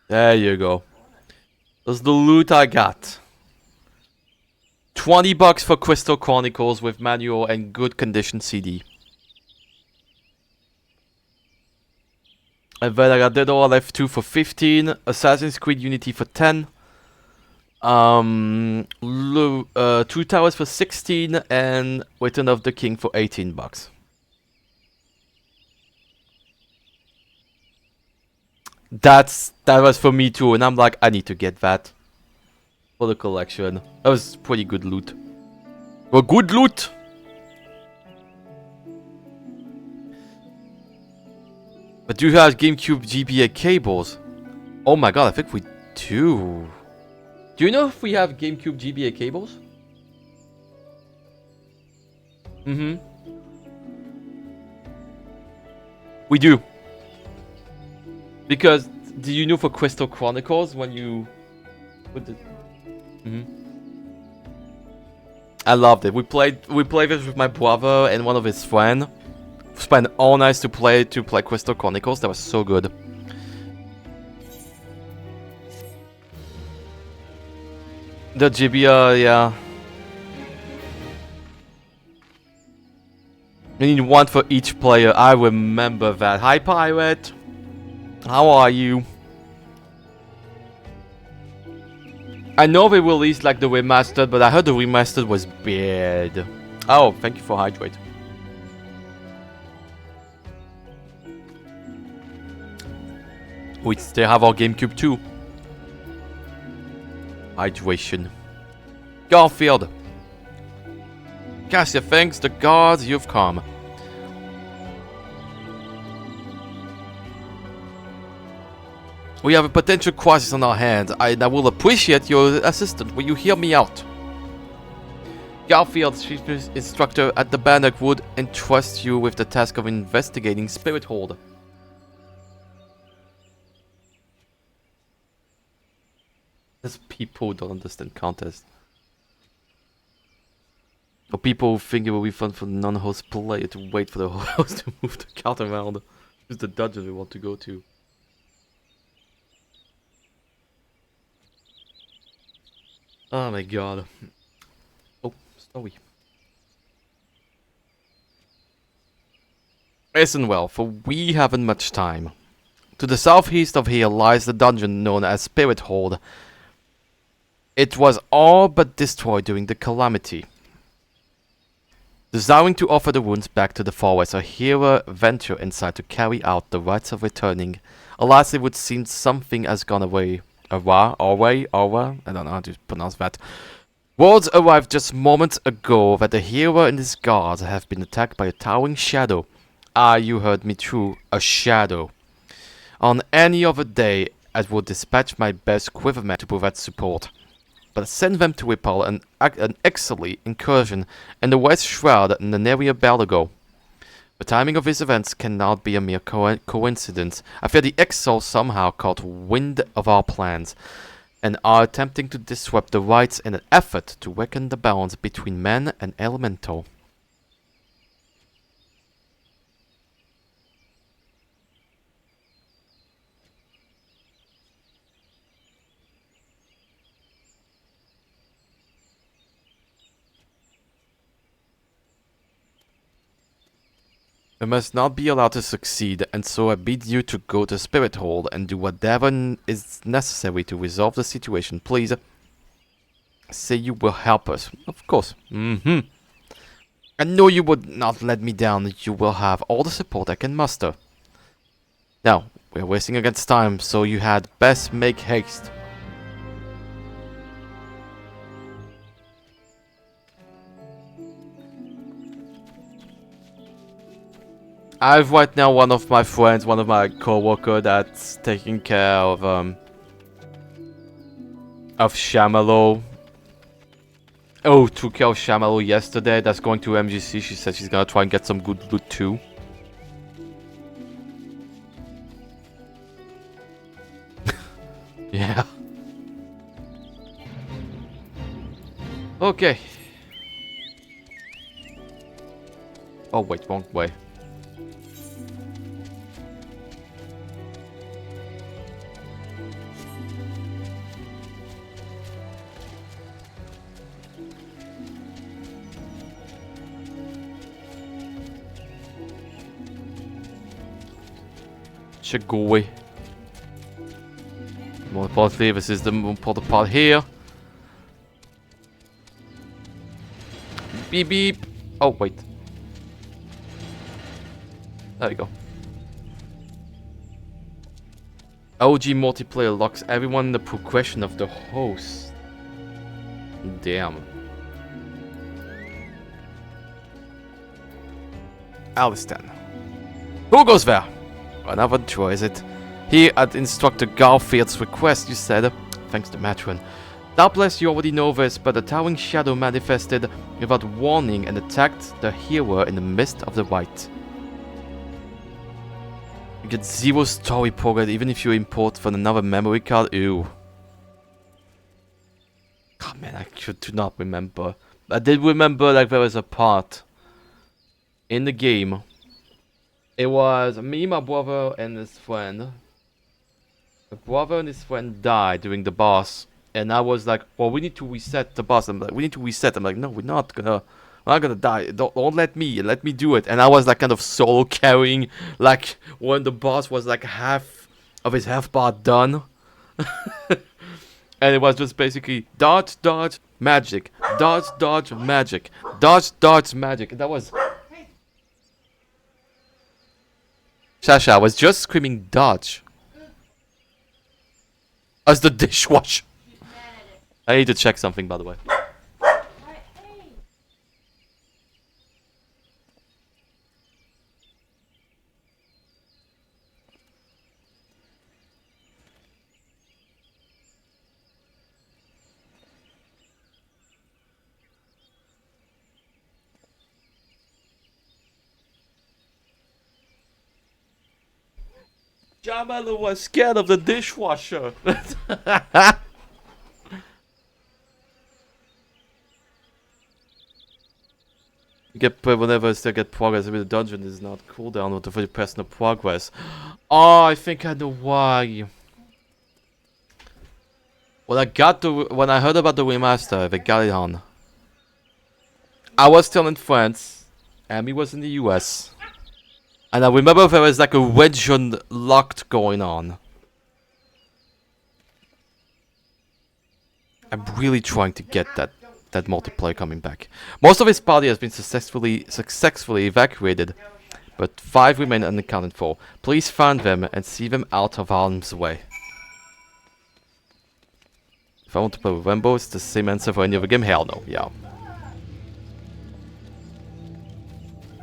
Speaker 1: There you go. That's the loot I got. 20 bucks for Crystal Chronicles with manual and good condition CD. And then I got Dead or Alive 2 for 15, Assassin's Creed Unity for 10, 2 Towers for 16, and Return of the King for 18 bucks. That was for me too, and I'm like, I need to get that for the collection. That was pretty good loot. Well, good loot. But do you have GameCube GBA cables? Oh my god, I think we do. Do you know if we have GameCube GBA cables? We do. Because, do you know for Crystal Chronicles when you put the... I loved it. We played this with my brother and one of his friends. Spent all night to play Crystal Chronicles. That was so good. The GBA, yeah. You need one for each player. I remember that. Hi, Pirate. How are you? I know they released like the remastered, but I heard the remastered was bad. Oh, thank you for hydrate. We still have our GameCube too. Hydration. Garfield. Cassia, thanks the gods you've come. We have a potential crisis on our hands. I will appreciate your assistance. Will you hear me out? Garfield, chief instructor at the Bannock, would entrust you with the task of investigating Spirit Hold. There's people who don't understand contests. Or people who think it will be fun for the non-host player to wait for the host to move the card around. Choose the dungeon we want to go to. Oh my god. Oh, sorry. Listen well, for we haven't much time. To the southeast of here lies the dungeon known as Spirit Hold. It was all but destroyed during the calamity. Desiring to offer the wounds back to the forest, a hero ventured inside to carry out the rites of returning. Alas, it would seem something has gone away. Aura, I don't know how to pronounce that. Words arrived just moments ago that the hero and his guards have been attacked by a towering shadow. Ah, you heard me true, a shadow. On any other day, I would dispatch my best quivermen to provide support. But send them to repel an Exile incursion in the West Shroud in the area Balago. The timing of these events cannot be a mere coincidence. I fear the Exile somehow caught wind of our plans, and are attempting to disrupt the rites in an effort to weaken the balance between man and elemental. We must not be allowed to succeed, and so I bid you to go to Spirit Hold and do whatever is necessary to resolve the situation. Please, say you will help us. Of course. I know you would not let me down. You will have all the support I can muster. Now, we're racing against time, so you had best make haste. I have right now one of my friends, one of my co-worker that's taking care of Shamalo. Oh, took care of Shamalo yesterday. That's going to MGC. She said she's gonna try and get some good loot too. Yeah. Okay. Oh wait, wrong way. Should go away. More importantly, this is the important part here. Beep beep. Oh wait. There we go. OG multiplayer locks everyone in the progression of the host. Damn. Alistan. Who goes there? Another choice, is it? Here at Instructor Garfield's request, you said, thanks to Matron. Doubtless you already know this, but a towering shadow manifested without warning and attacked the hero in the midst of the fight. You get 0 story progress even if you import from another memory card. Ew. Oh man, I do not remember. I did remember like there was a part in the game. It was me, my brother, and his friend. My brother and his friend died during the boss. And I was like, well, we need to reset the boss. I'm like, we need to reset. I'm like, no, we're not gonna die. Don't let me do it. And I was like kind of solo carrying, like when the boss was like half of his health bar done. And it was just basically dodge, dodge, magic. Dodge, dodge, magic. Dodge, dodge, magic. And that was... Sasha, I was just screaming dodge. As the dishwasher. I need to check something, by the way. Jamalu was scared of the dishwasher. You get whenever you still get progress. Maybe the dungeon is not cooldown with the personal progress. Oh, I think I know why. When I heard about the remaster, they got it on. I was still in France, Amy was in the US, and I remember there was like a region locked going on. I'm really trying to get that multiplayer coming back. Most of his party has been successfully evacuated, but 5 remain unaccounted for. Please find them and see them out of harm's way. If I want to play with Rainbow, it's the same answer for any other game. Hell no, yeah.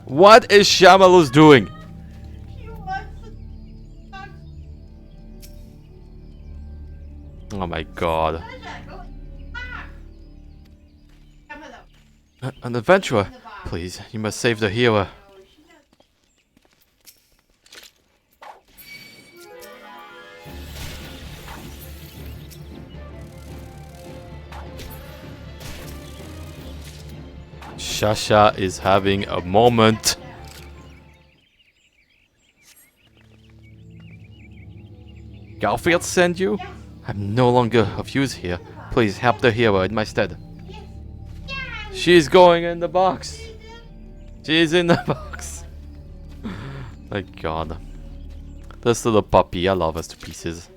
Speaker 1: What is Shamalus doing? Oh my god. An adventurer? Please, you must save the hero. Shasha is having a moment. Garfield sent you? I'm no longer of use here. Please help the hero in my stead. She's going in the box. She's in the box. My god. This little puppy, I love us to pieces.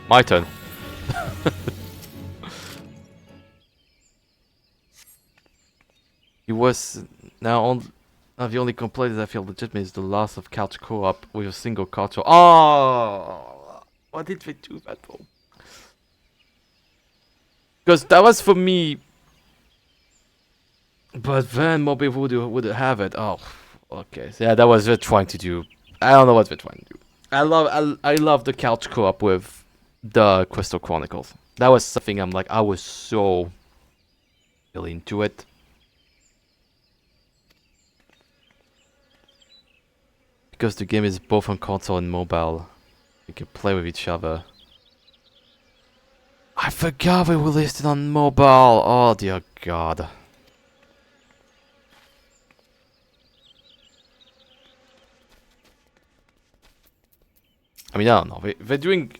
Speaker 1: My turn. He was now on. Now the only complaint that I feel legitimate is the loss of couch co-op with a single couch. Oh, what did they do that for? Because that was for me. But then more people would have it. Oh, okay. So yeah, that was what they're trying to do. I don't know what they're trying to do. I love the couch co-op with the Crystal Chronicles. That was something I'm like, I was so really into it. Because the game is both on console and mobile. You can play with each other. I forgot we released it on mobile. Oh dear god. I mean, I don't know. They're doing...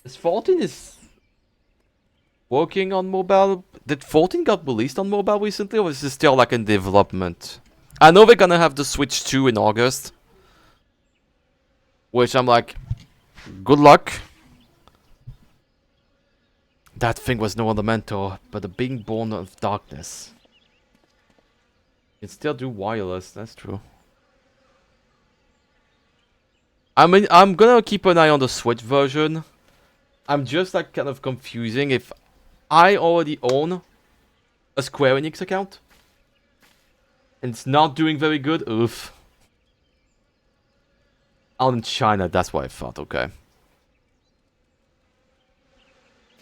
Speaker 1: Is 14 is working on mobile? Did 14 got released on mobile recently, or is it still like in development? I know they're gonna have the Switch 2 in August, which I'm like, good luck. That thing was no other mentor, but the being born of darkness. You can still do wireless, that's true. I mean, I'm gonna keep an eye on the Switch version. I'm just like kind of confusing if I already own a Square Enix account and it's not doing very good. Oof. Out in China, that's what I thought, okay.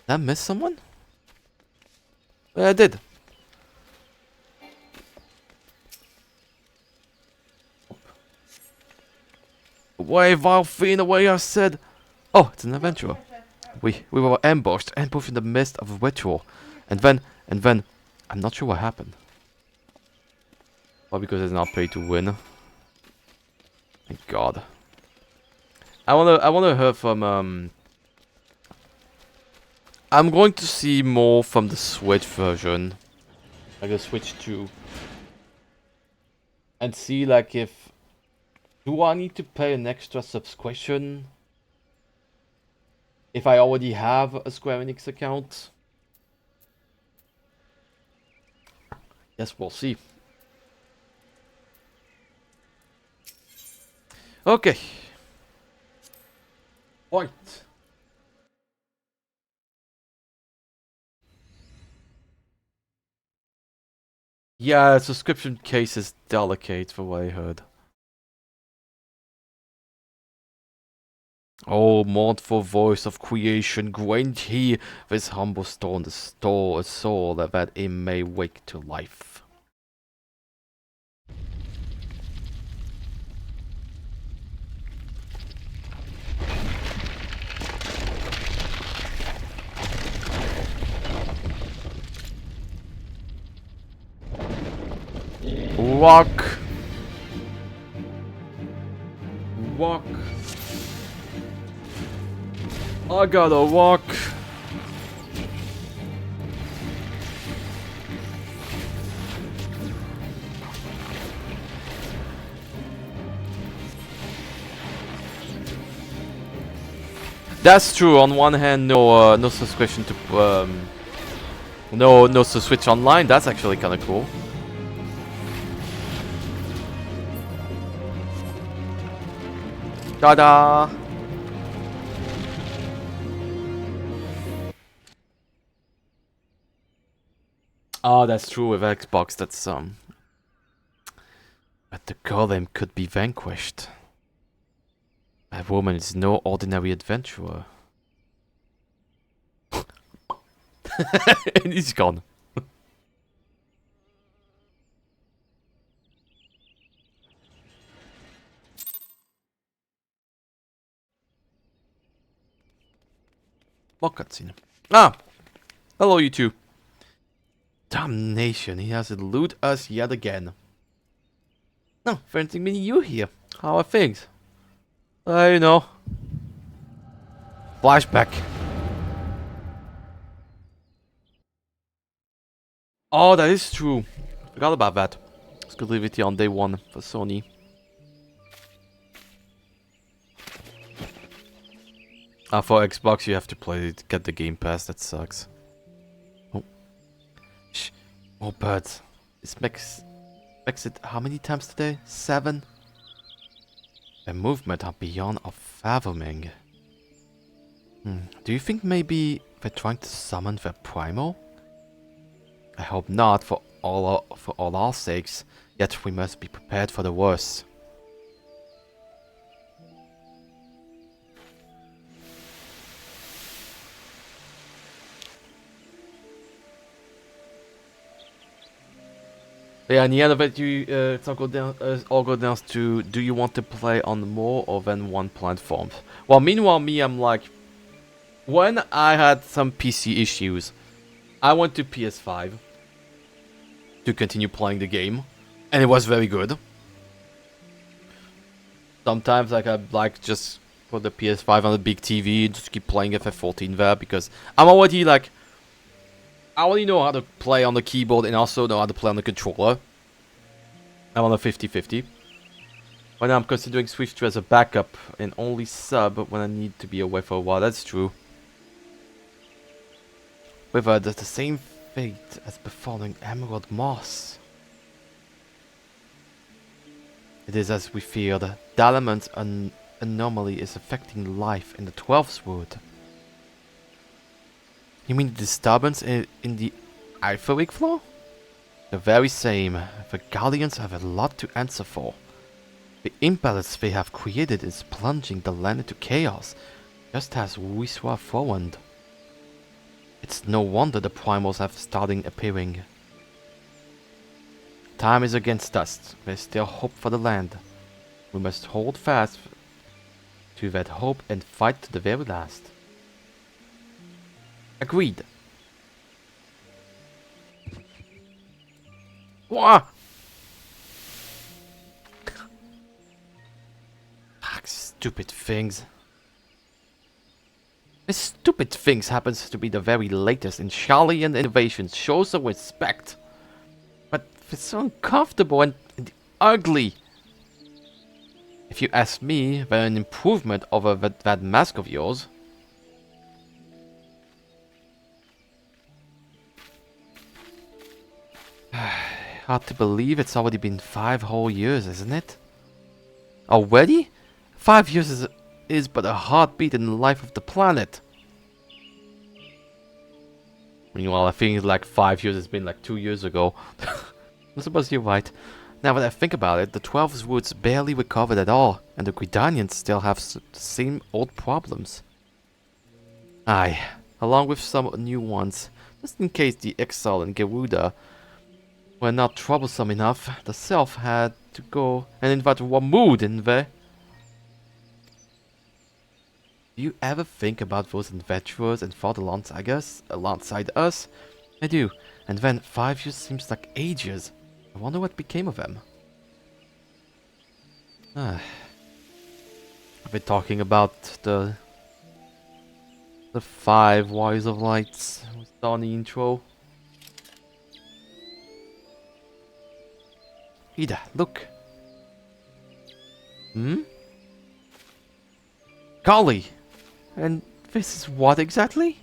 Speaker 1: Did I miss someone? Yeah, I did. Away, Valfine, away, I said. Oh, it's an adventurer. We were ambushed in the midst of a ritual. And then, I'm not sure what happened. Well, because it's not pay to win. Thank God. I wanna hear from, I'm going to see more from the Switch version. Like the Switch 2. And see, like, if... Do I need to pay an extra subscription if I already have a Square Enix account? Yes, we'll see. Okay. Right. Yeah, subscription case is delicate for what I heard. Oh, mournful voice of creation, grant he this humble stone to store a soul that it may wake to life. Walk. Walk. I gotta walk. That's true. On one hand, no subscription to no to Switch Online. That's actually kind of cool. Ta-da! Oh, that's true with Xbox. That's but the golem could be vanquished. A woman is no ordinary adventurer. And he's gone. What cutscene? Ah! Hello, you two. Damnation, he has eluded us yet again. No, fancy meeting you here. How are things? You know. Flashback. Oh, that is true. Forgot about that. Exclusivity on day one for Sony. For Xbox you have to play it, get the Game Pass, that sucks. Oh. Shh. Oh, birds. This makes it how many times today? 7? Their movement are beyond our fathoming. Do you think maybe they're trying to summon their primal? I hope not, for all our sakes. Yet we must be prepared for the worst. Yeah, in the end of it, it's all go down to, do you want to play on more or than one platform? Well, meanwhile, I'm like, when I had some PC issues, I went to PS5 to continue playing the game, and it was very good. Sometimes I could like just put the PS5 on the big TV and just keep playing FF14 there, because I'm already like, I already know how to play on the keyboard and also know how to play on the controller. I'm on a 50-50. But now I'm considering Switch 2 as a backup and only sub when I need to be away for a while. That's true. With the same fate as befalling Emerald Moss. It is as we feared. Dalaman's anomaly is affecting life in the 12th Wood. You mean the disturbance in the Etheric floor? The very same. The Guardians have a lot to answer for. The imbalance they have created is plunging the land into chaos, just as we saw forewarned. It's no wonder the primals have started appearing. Time is against us. There's still hope for the land. We must hold fast to that hope and fight to the very last. Agreed. Wah! Stupid things. This stupid things happens to be the very latest in Charlian innovations. Show some respect. But it's so uncomfortable and ugly. If you ask me, they're an improvement over that mask of yours. Hard to believe it's already been 5 whole years, isn't it? Already? 5 years is but a heartbeat in the life of the planet. Meanwhile, I think like 5 years has been like 2 years ago. I suppose you're right. Now that I think about it, the 12 Woods barely recovered at all, and the Gridanians still have the same old problems. Aye, along with some new ones, just in case the Exile and Geruda were not troublesome enough, the Self had to go and invite Warmood, didn't they? Do you ever think about those adventurers and fought alongside us? I do, and then 5 years seems like ages. I wonder what became of them. I've been talking about the 5 Wires of Lights we saw in the intro. Ida, look. Hmm? Golly! And this is what exactly?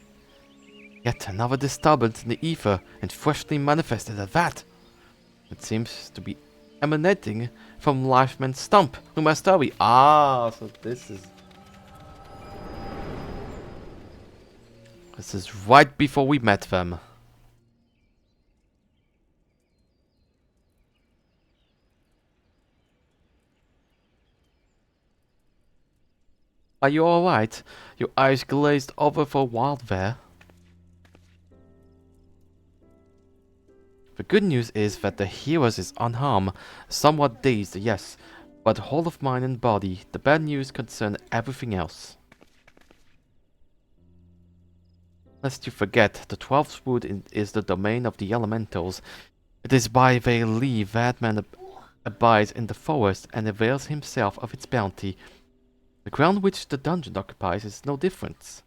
Speaker 1: Yet another disturbance in the ether, and freshly manifested at that. It seems to be emanating from Lifeman's stump. Who must are we? Ah, so this is... This is right before we met them. Are you alright? Your eyes glazed over for a while there. The good news is that the heroes is unharmed, somewhat dazed, yes, but whole of mind and body. The bad news concerns everything else. Lest you forget, the 12th wood is the domain of the elementals. It is by their leave that man abides in the forest and avails himself of its bounty. The ground which the dungeon occupies is no different.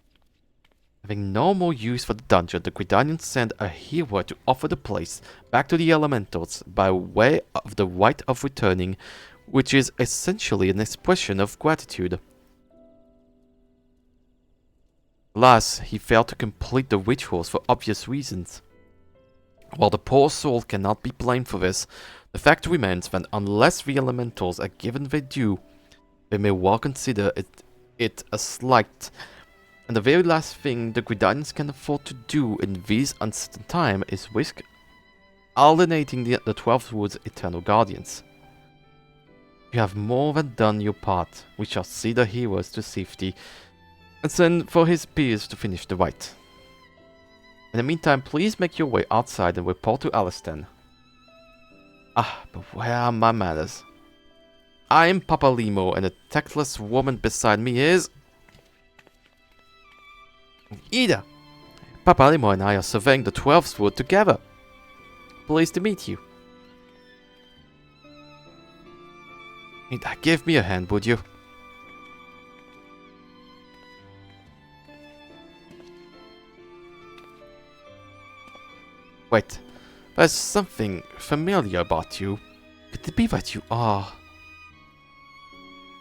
Speaker 1: Having no more use for the dungeon, the Gridanians send a hero to offer the place back to the elementals by way of the right of returning, which is essentially an expression of gratitude. Alas, he failed to complete the rituals for obvious reasons. While the poor soul cannot be blamed for this, the fact remains that unless the elementals are given their due, they may well consider it a slight. And the very last thing the Gridanians can afford to do in these uncertain times is risk alienating the 12th Wood's eternal guardians. You have more than done your part. We shall see the heroes to safety and send for his peers to finish the rite. In the meantime, please make your way outside and report to Alistan. Ah, but where are my manners? I am Papa Limo, and the tactless woman beside me is... Ida! Papa Limo and I are surveying the 12th wood together. Pleased to meet you. Ida, give me a hand, would you? Wait, there's something familiar about you. Could it be that you are...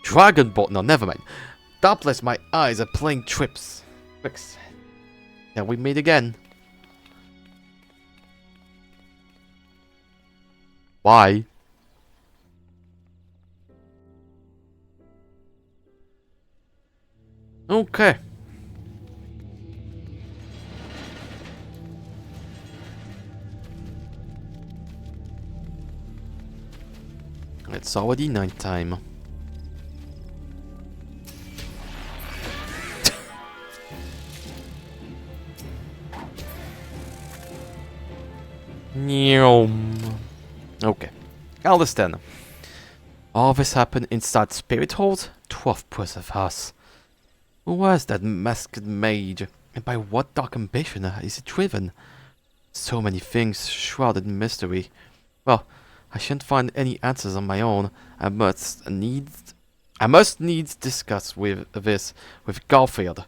Speaker 1: Dragonbolt? No, never mind. Doubtless my eyes are playing tricks. Can we meet again? Why? Okay. It's already nighttime. Okay. Alistan. All this happened inside Spirit Hold? 12 preserve us. Who was that masked mage? And by what dark ambition is it driven? So many things shrouded in mystery. Well, I shan't find any answers on my own. I must needs discuss this with Garfield.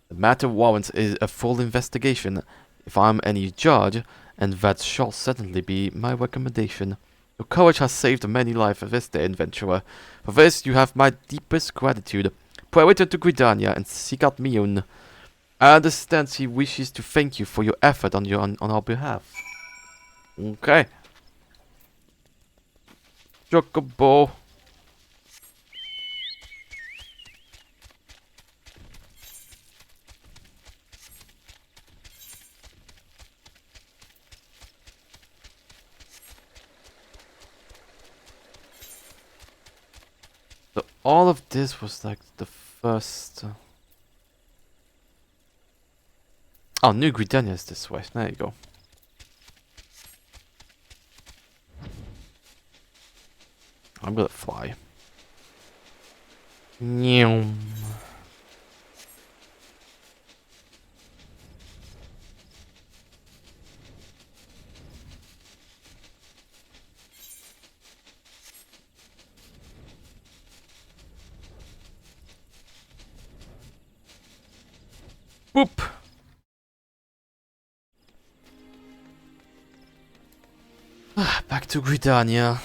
Speaker 1: The matter warrants a full investigation, if I'm any judge, and that shall certainly be my recommendation. Your courage has saved many lives this day, adventurer. For this you have my deepest gratitude. Pray return to Gridania and seek out Mioun. I understand he wishes to thank you for your effort on our behalf. Okay. Chocobo. So all of this was like the first... Oh, New Gridania is this way. There you go. I'm gonna fly. Nyum. to Gridania.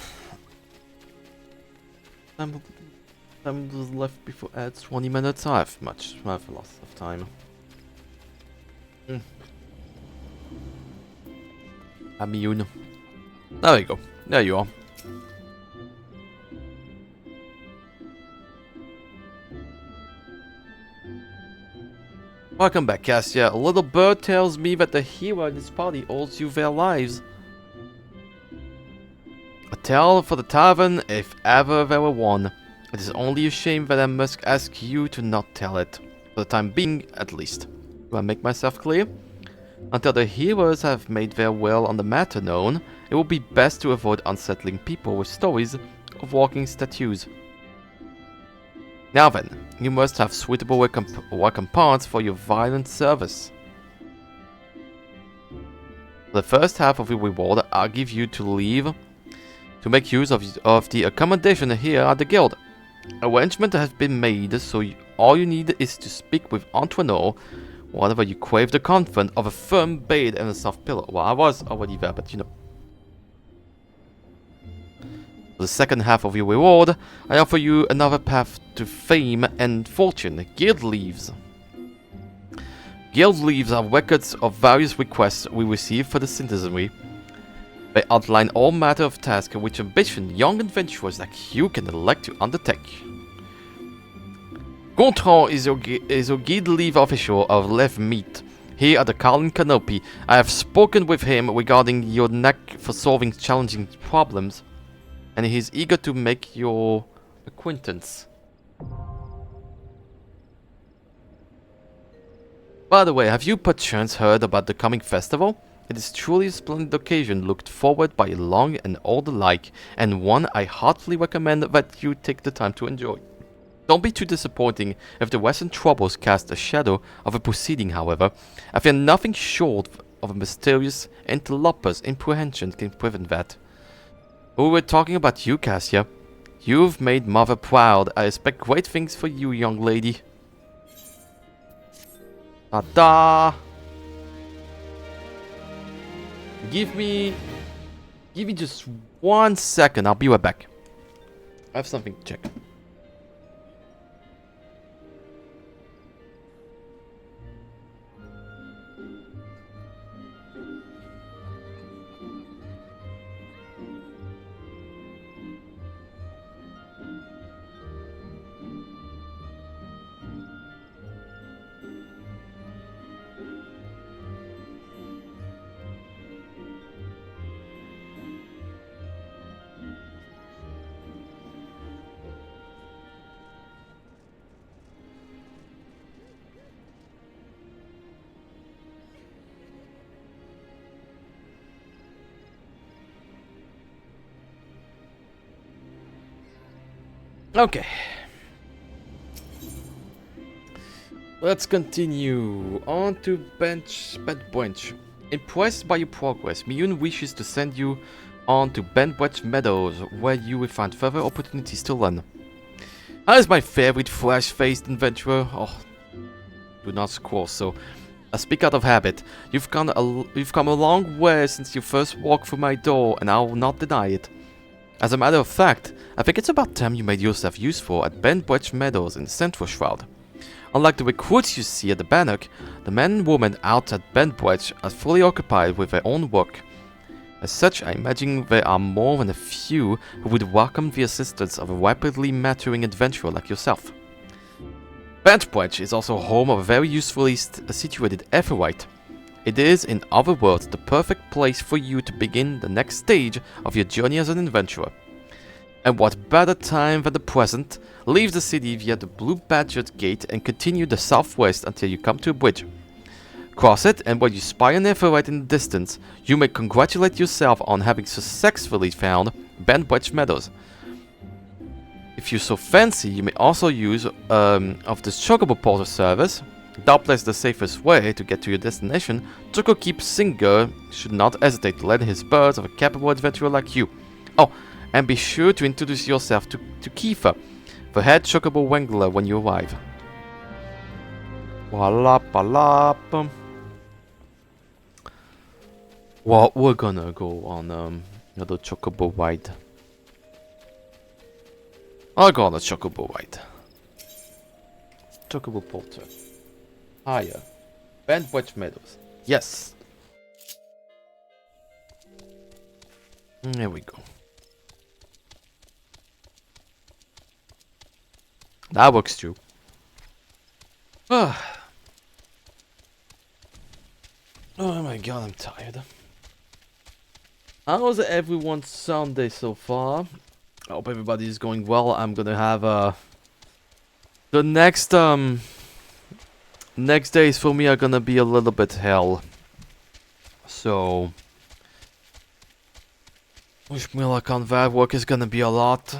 Speaker 1: Time is left before adds 20 minutes. I have a lot of time. Immune. There you go. There you are. Welcome back, Cassia. A little bird tells me that the hero in this party owes you their lives. A tale for the tavern, if ever there were one. It is only a shame that I must ask you to not tell it. For the time being, at least. Do I make myself clear? Until the heroes have made their will on the matter known, it will be best to avoid unsettling people with stories of walking statues. Now then, you must have suitable welcome parts for your violent service. For the first half of your reward, I'll give you to leave to make use of the accommodation here at the guild. Arrangement has been made, so all you need is to speak with Antoinot whenever you crave the comfort of a firm bed and a soft pillow. Well, I was already there, but you know. For the second half of your reward, I offer you another path to fame and fortune, guild leaves. Guild leaves are records of various requests we receive for the citizenry. They outline all matter of tasks which ambition young adventurers like you can elect to undertake. Gontran is your guild leave official of Left Meat. Here at the Carlin Canopy, I have spoken with him regarding your knack for solving challenging problems, and he is eager to make your acquaintance. By the way, have you perchance heard about the coming festival? It is truly a splendid occasion looked forward by young and old alike, and one I heartily recommend that you take the time to enjoy. Don't be too disappointing if the recent troubles cast a shadow of a proceeding, however. I fear nothing short of a mysterious interloper's imprehension can prevent that. We were talking about you, Cassia. You've made mother proud. I expect great things for you, young lady. Ta-da! Give me just 1 second. I'll be right back. I have something to check. Okay. Let's continue. On to Bentbwench. Impressed by your progress, Miyun wishes to send you on to Bentbwench Meadows, where you will find further opportunities to learn. That is my favorite fresh-faced adventurer. Oh, do not squall so. I speak out of habit. You've come a long way since you first walked through my door, and I will not deny it. As a matter of fact, I think it's about time you made yourself useful at Bentbwench Meadows in the Central Shroud. Unlike the recruits you see at the Bannock, the men and women out at Bentbwench are fully occupied with their own work. As such, I imagine there are more than a few who would welcome the assistance of a rapidly maturing adventurer like yourself. Bentbwench is also home of a very usefully situated Aetheryte. It is, in other words, the perfect place for you to begin the next stage of your journey as an adventurer. And what better time than the present? Leave the city via the Blue Badgered Gate and continue the southwest until you come to a bridge. Cross it, and when you spy an Aetheryte in the distance, you may congratulate yourself on having successfully found Bentbwench Meadows. If you so fancy, you may also use of the Chocobo Porter service. Doubtless the safest way to get to your destination, Chocokeep Singer should not hesitate to lend his birds of a capable adventurer like you. Oh, and be sure to introduce yourself to Kiefer, the head Chocobo Wrangler, when you arrive. Well, we're gonna go on Another chocobo wide. I'll go on a chocobo wide. Chocobo porter. Higher. Bent wedge meadows. Yes. There we go. That works too. Oh my god, I'm tired. How's everyone's Sunday so far? I hope everybody's going well. I'm gonna have the next days for me are gonna be a little bit hell. So wish me luck on that. Work is gonna be a lot.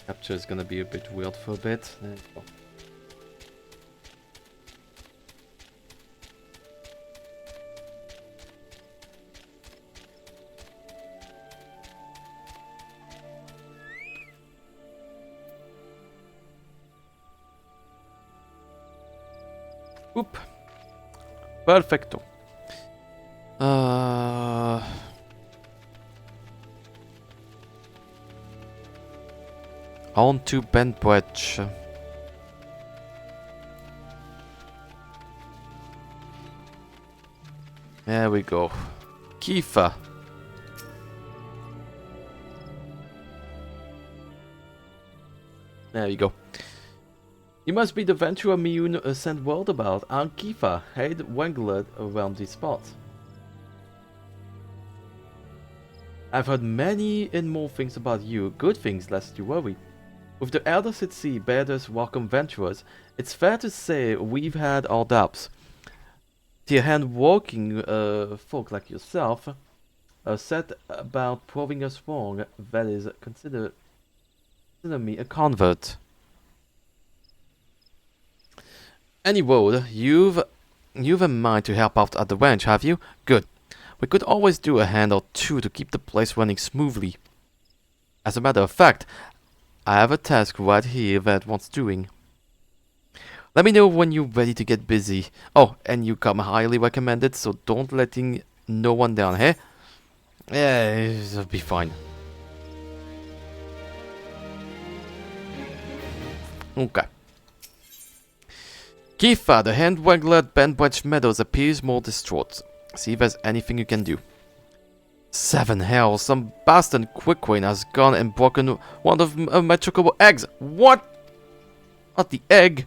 Speaker 1: Capture is gonna be a bit weird for a bit. There you go. Oop. Perfecto. On to bent wedge. There we go. Kiefer. There you go. You must be the venturer Miyun sent word about. Aunt Kiefer had wangled around this spot. I've heard many and more things about you. Good things, lest you worry. With the elders at sea, bearders welcome venturers. It's fair to say we've had our doubts. The hand-working folk like yourself set about proving us wrong. That is, consider me a convert. Any word, you've a mind to help out at the ranch, have you? Good. We could always do a hand or two to keep the place running smoothly. As a matter of fact, I have a task right here that wants doing. Let me know when you're ready to get busy. Oh, and you come highly recommended, so don't letting no one down, hey? Yeah, it'll be fine. Okay. Kiefer, the hand-wangler at Bentwedge Meadows appears more distraught. See if there's anything you can do. 7 hell, some bastard Quickwin has gone and broken one of my chocobo eggs. What? Not the egg.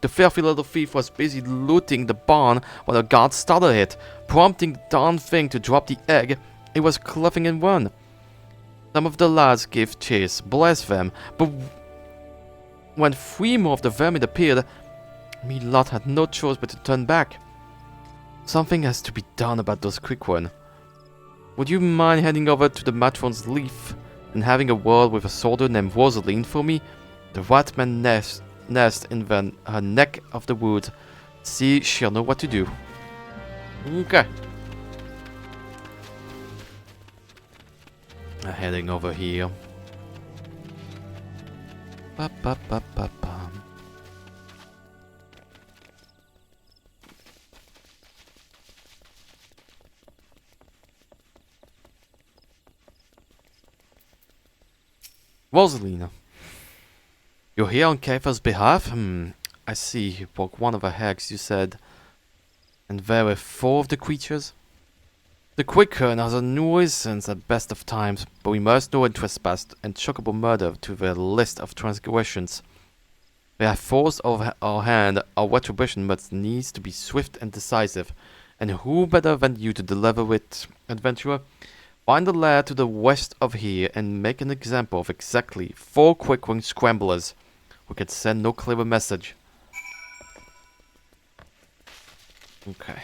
Speaker 1: The filthy little thief was busy looting the barn when the guard startled it, prompting the darn thing to drop the egg. It was cluffing and run. Some of the lads gave chase, bless them, but when 3 more of the vermin appeared, me lot had no choice but to turn back. Something has to be done about those Quickwin. Would you mind heading over to the Matron's Leaf and having a word with a soldier named Rosaline for me? The white man nest in her neck of the wood. See, she'll know what to do. Okay. Heading over here. Ba ba ba ba ba. Rosalina. You're here on Kiefer's behalf? I see. You broke one of her eggs, you said. And there were 4 of the creatures? The Quickhorn has a nuisance at best of times, but we must know and trespass and chocobo murder to their list of transgressions. They have forced our hand, our retribution must needs to be swift and decisive. And who better than you to deliver it, adventurer? Find the lair to the west of here and make an example of exactly 4 Quickwing scramblers. We can send no clearer message. Okay.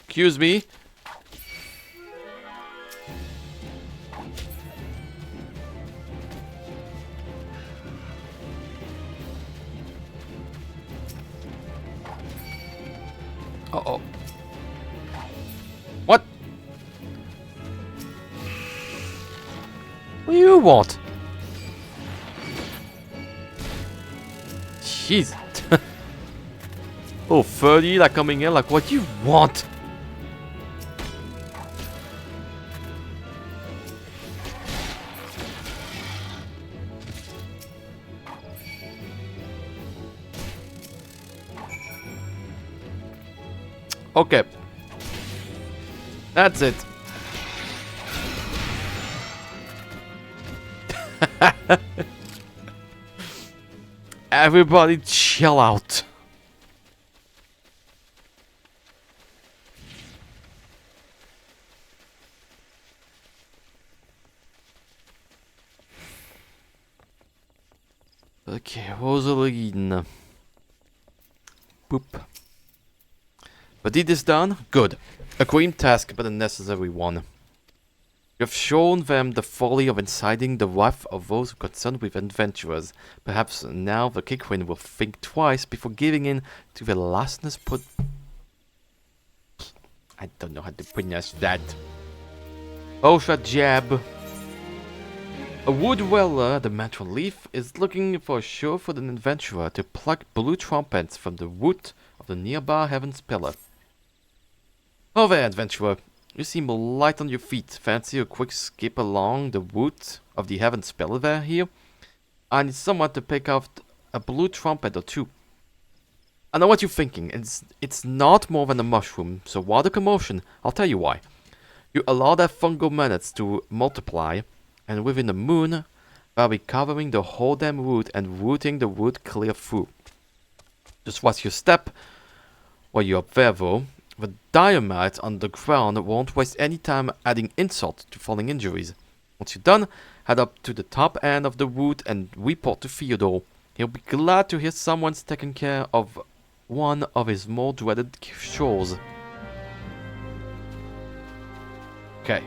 Speaker 1: Excuse me. Uh-oh. What? Will you want? Jeez. Oh, 30, like coming in, like what do you want? Okay. That's it. Everybody chill out. Okay, Rosaline. Boop. But it is done? Good. A grim task, but a necessary one. You have shown them the folly of inciting the wrath of those concerned with adventurers. Perhaps now the Kickwin will think twice before giving in to the lastness put... I don't know how to pronounce that. Osha Jab. A wood dweller, the Metro Leaf, is looking for a sure-footed adventurer to pluck blue trumpets from the wood of the nearby Heaven's Pillar. Oh there, adventurer. You seem light on your feet. Fancy a quick skip along the wood of the Heaven's Pillar there here? I need someone to pick up a blue trumpet or two. I know what you're thinking. It's not more than a mushroom, so why the commotion? I'll tell you why. You allow their fungal minutes to multiply, and within a moon, they'll be covering the whole damn wood and rooting the wood clear through. Just watch your step while you're up there though. The dynamite on the ground won't waste any time adding insult to falling injuries. Once you're done, head up to the top end of the wood and report to Theodore. He'll be glad to hear someone's taken care of one of his more dreaded chores. Okay.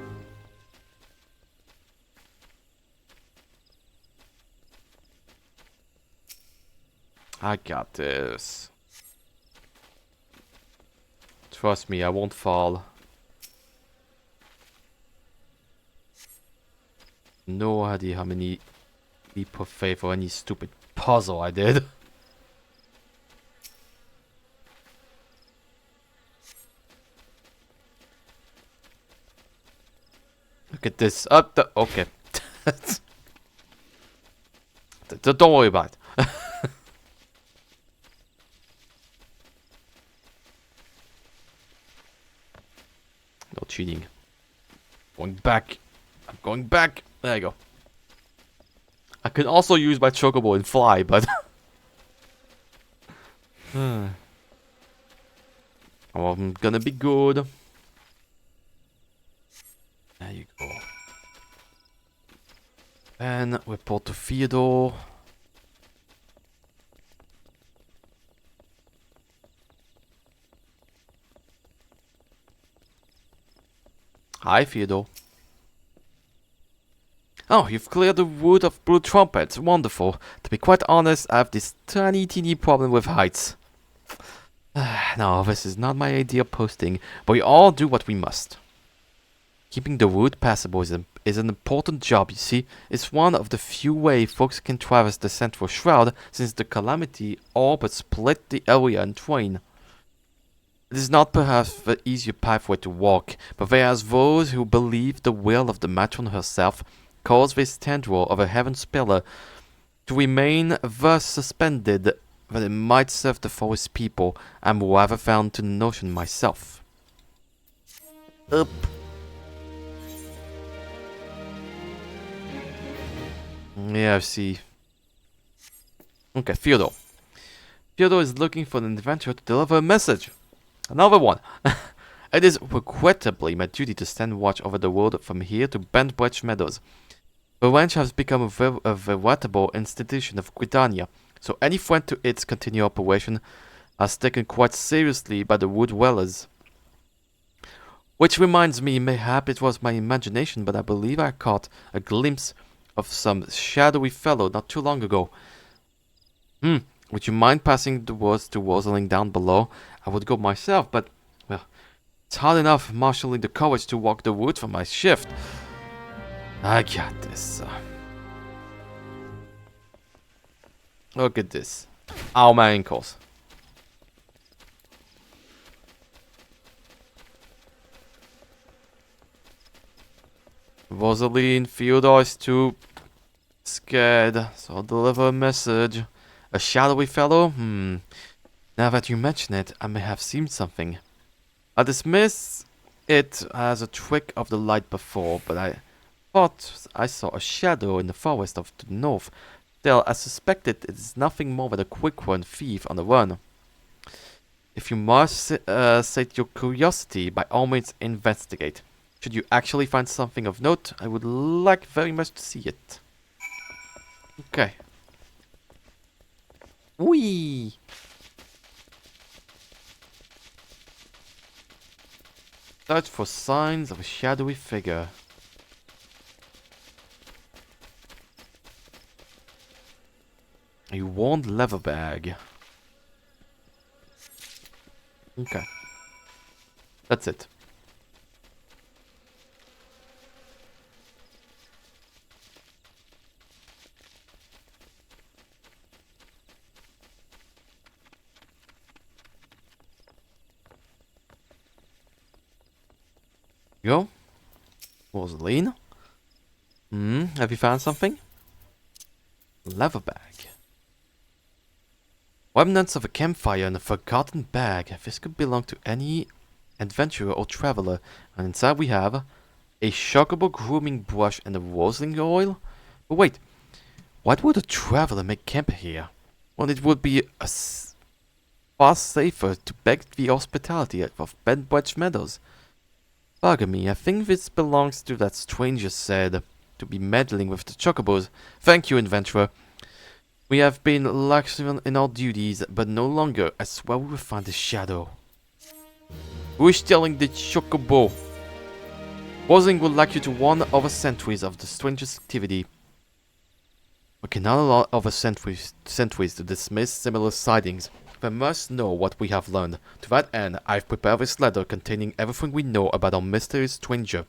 Speaker 1: I got this. Trust me, I won't fall. No idea how many leap of faith or any stupid puzzle I did. Look at this. Up the okay. Don't worry about it. No cheating. Going back. I'm going back. There you go. I can also use my chocobo and fly, but I'm gonna be good. There you go. And report to Theodore. Hi, Theodore. Oh, you've cleared the wood of blue trumpets. Wonderful. To be quite honest, I have this teeny problem with heights. No, this is not my ideal posting, but we all do what we must. Keeping the wood passable is an important job, you see. It's one of the few ways folks can traverse the Central Shroud since the Calamity all but split the area in twain. It is not perhaps the easier pathway to walk, but whereas those who believe the will of the matron herself cause this tendril of a heaven's pillar to remain thus suspended that it might serve the forest people, I'm rather found to the notion myself. Up. Yeah, I see. Okay, Theodore. Theodore is looking for an adventurer to deliver a message. Another one. It is regrettably my duty to stand watch over the road from here to Bentbridge Meadows. The ranch has become a veritable institution of Britannia, so any threat to its continued operation is taken quite seriously by the wood dwellers. Which reminds me, mayhap it was my imagination, but I believe I caught a glimpse of some shadowy fellow not too long ago. Would you mind passing the words to Rosalind down below? I would go myself, but, well, it's hard enough marshalling the courage to walk the woods for my shift. I got this. Look at this. Ow, my ankles. Rosaline, Theodore is too scared, so I'll deliver a message. A shadowy fellow? Now that you mention it, I may have seen something. I dismiss it as a trick of the light before, but I thought I saw a shadow in the forest of the north. Still, I suspected it is nothing more than a quick-run thief on the run. If you must sate your curiosity, by all means investigate. Should you actually find something of note, I would like very much to see it. Okay. Whee! Search for signs of a shadowy figure. A worn leather bag. Okay. That's it. Go. Rosaline. Have you found something? Leather bag. Remnants of a campfire in a forgotten bag. This could belong to any adventurer or traveler. And inside we have a shockable grooming brush and a rosaline oil. But wait, why would a traveler make camp here? Well, it would be far safer to beg the hospitality of Bedwetch Meadows. Bugger me, I think this belongs to that stranger said to be meddling with the chocobos. Thank you, adventurer. We have been lax in our duties, but no longer. I swear we will find the shadow. Who is telling the chocobo? Rosling would like you to warn other sentries of the stranger's activity. We cannot allow other sentries to dismiss similar sightings. They must know what we have learned. To that end, I've prepared this letter containing everything we know about our mysterious stranger.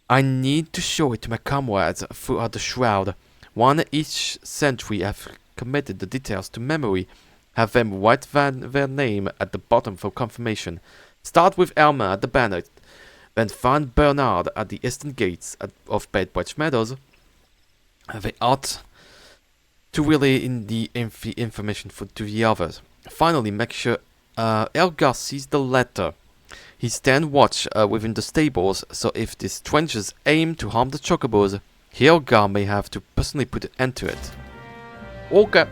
Speaker 1: I need to show it to my comrades throughout the shroud. One each sentry have committed the details to memory. Have them write their name at the bottom for confirmation. Start with Elmer at the banner, then find Bernard at the eastern gates of Bedwetch Meadows. They ought to relay in the information to the others. Finally, make sure Elgar sees the letter. He stand watch within the stables, so if the strangers aim to harm the chocobos, Elgar may have to personally put an end to it. Okay.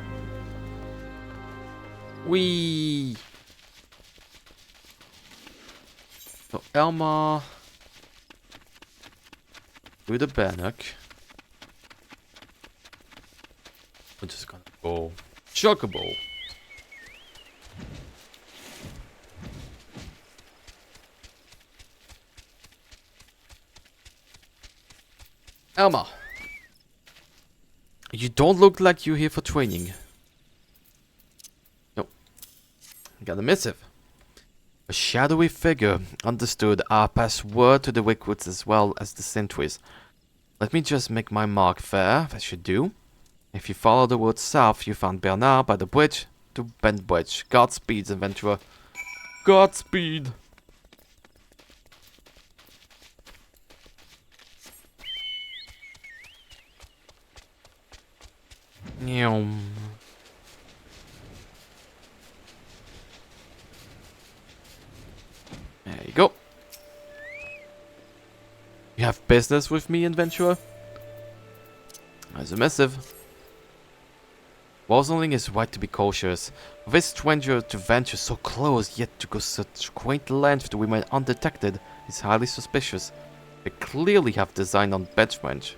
Speaker 1: Wee. So Elmer through the bannock. We're just gonna go chocobo. Elma, you don't look like you're here for training. Nope. Got a missive. A shadowy figure. Understood. I'll pass word to the recruits as well as the sentries. Let me just make my mark there. That should do. If you follow the road south, you find Bernard by the bridge to Bedwetch. Godspeed, adventurer. Godspeed. There you go. You have business with me, adventurer? There's a missive. Rosling is right to be cautious. For this stranger to venture so close, yet to go such great length to remain undetected, is highly suspicious. They clearly have design on Bedwetch.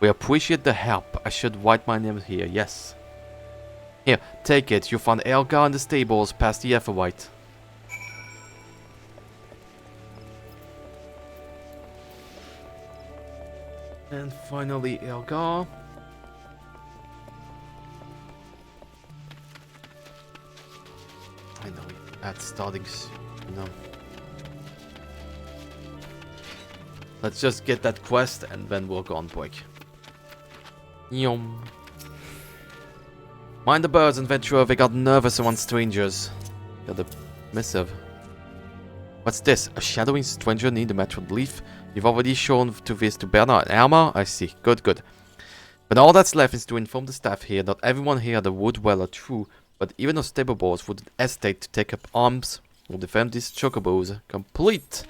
Speaker 1: We appreciate the help. I should write my name here, yes. Here, take it. You found Elgar in the stables past the Everwhite. And finally, Elgar. I know, that's starting, you know. Let's just get that quest and then we'll go on break. Yum. Mind the birds and venture. They got nervous around strangers. Got a missive. What's this? A shadowing stranger need a match with Leaf? You've already shown to this to Bernard and Alma? I see. Good, good. But all that's left is to inform the staff here. Not everyone here at the Woodwell are true, but even the stable boys wouldn't hesitate to take up arms or defend these chocobos. Complete.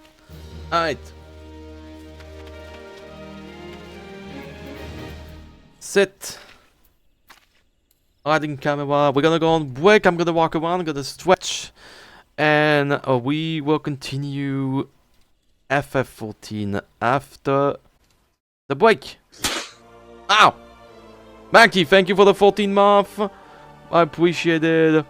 Speaker 1: Alright. Sit. Hiding camera. We're gonna go on break. I'm gonna walk around. I'm gonna stretch. And we will continue FF14 after the break. Ow! Mackie, thank you for the 14 month. I appreciate it.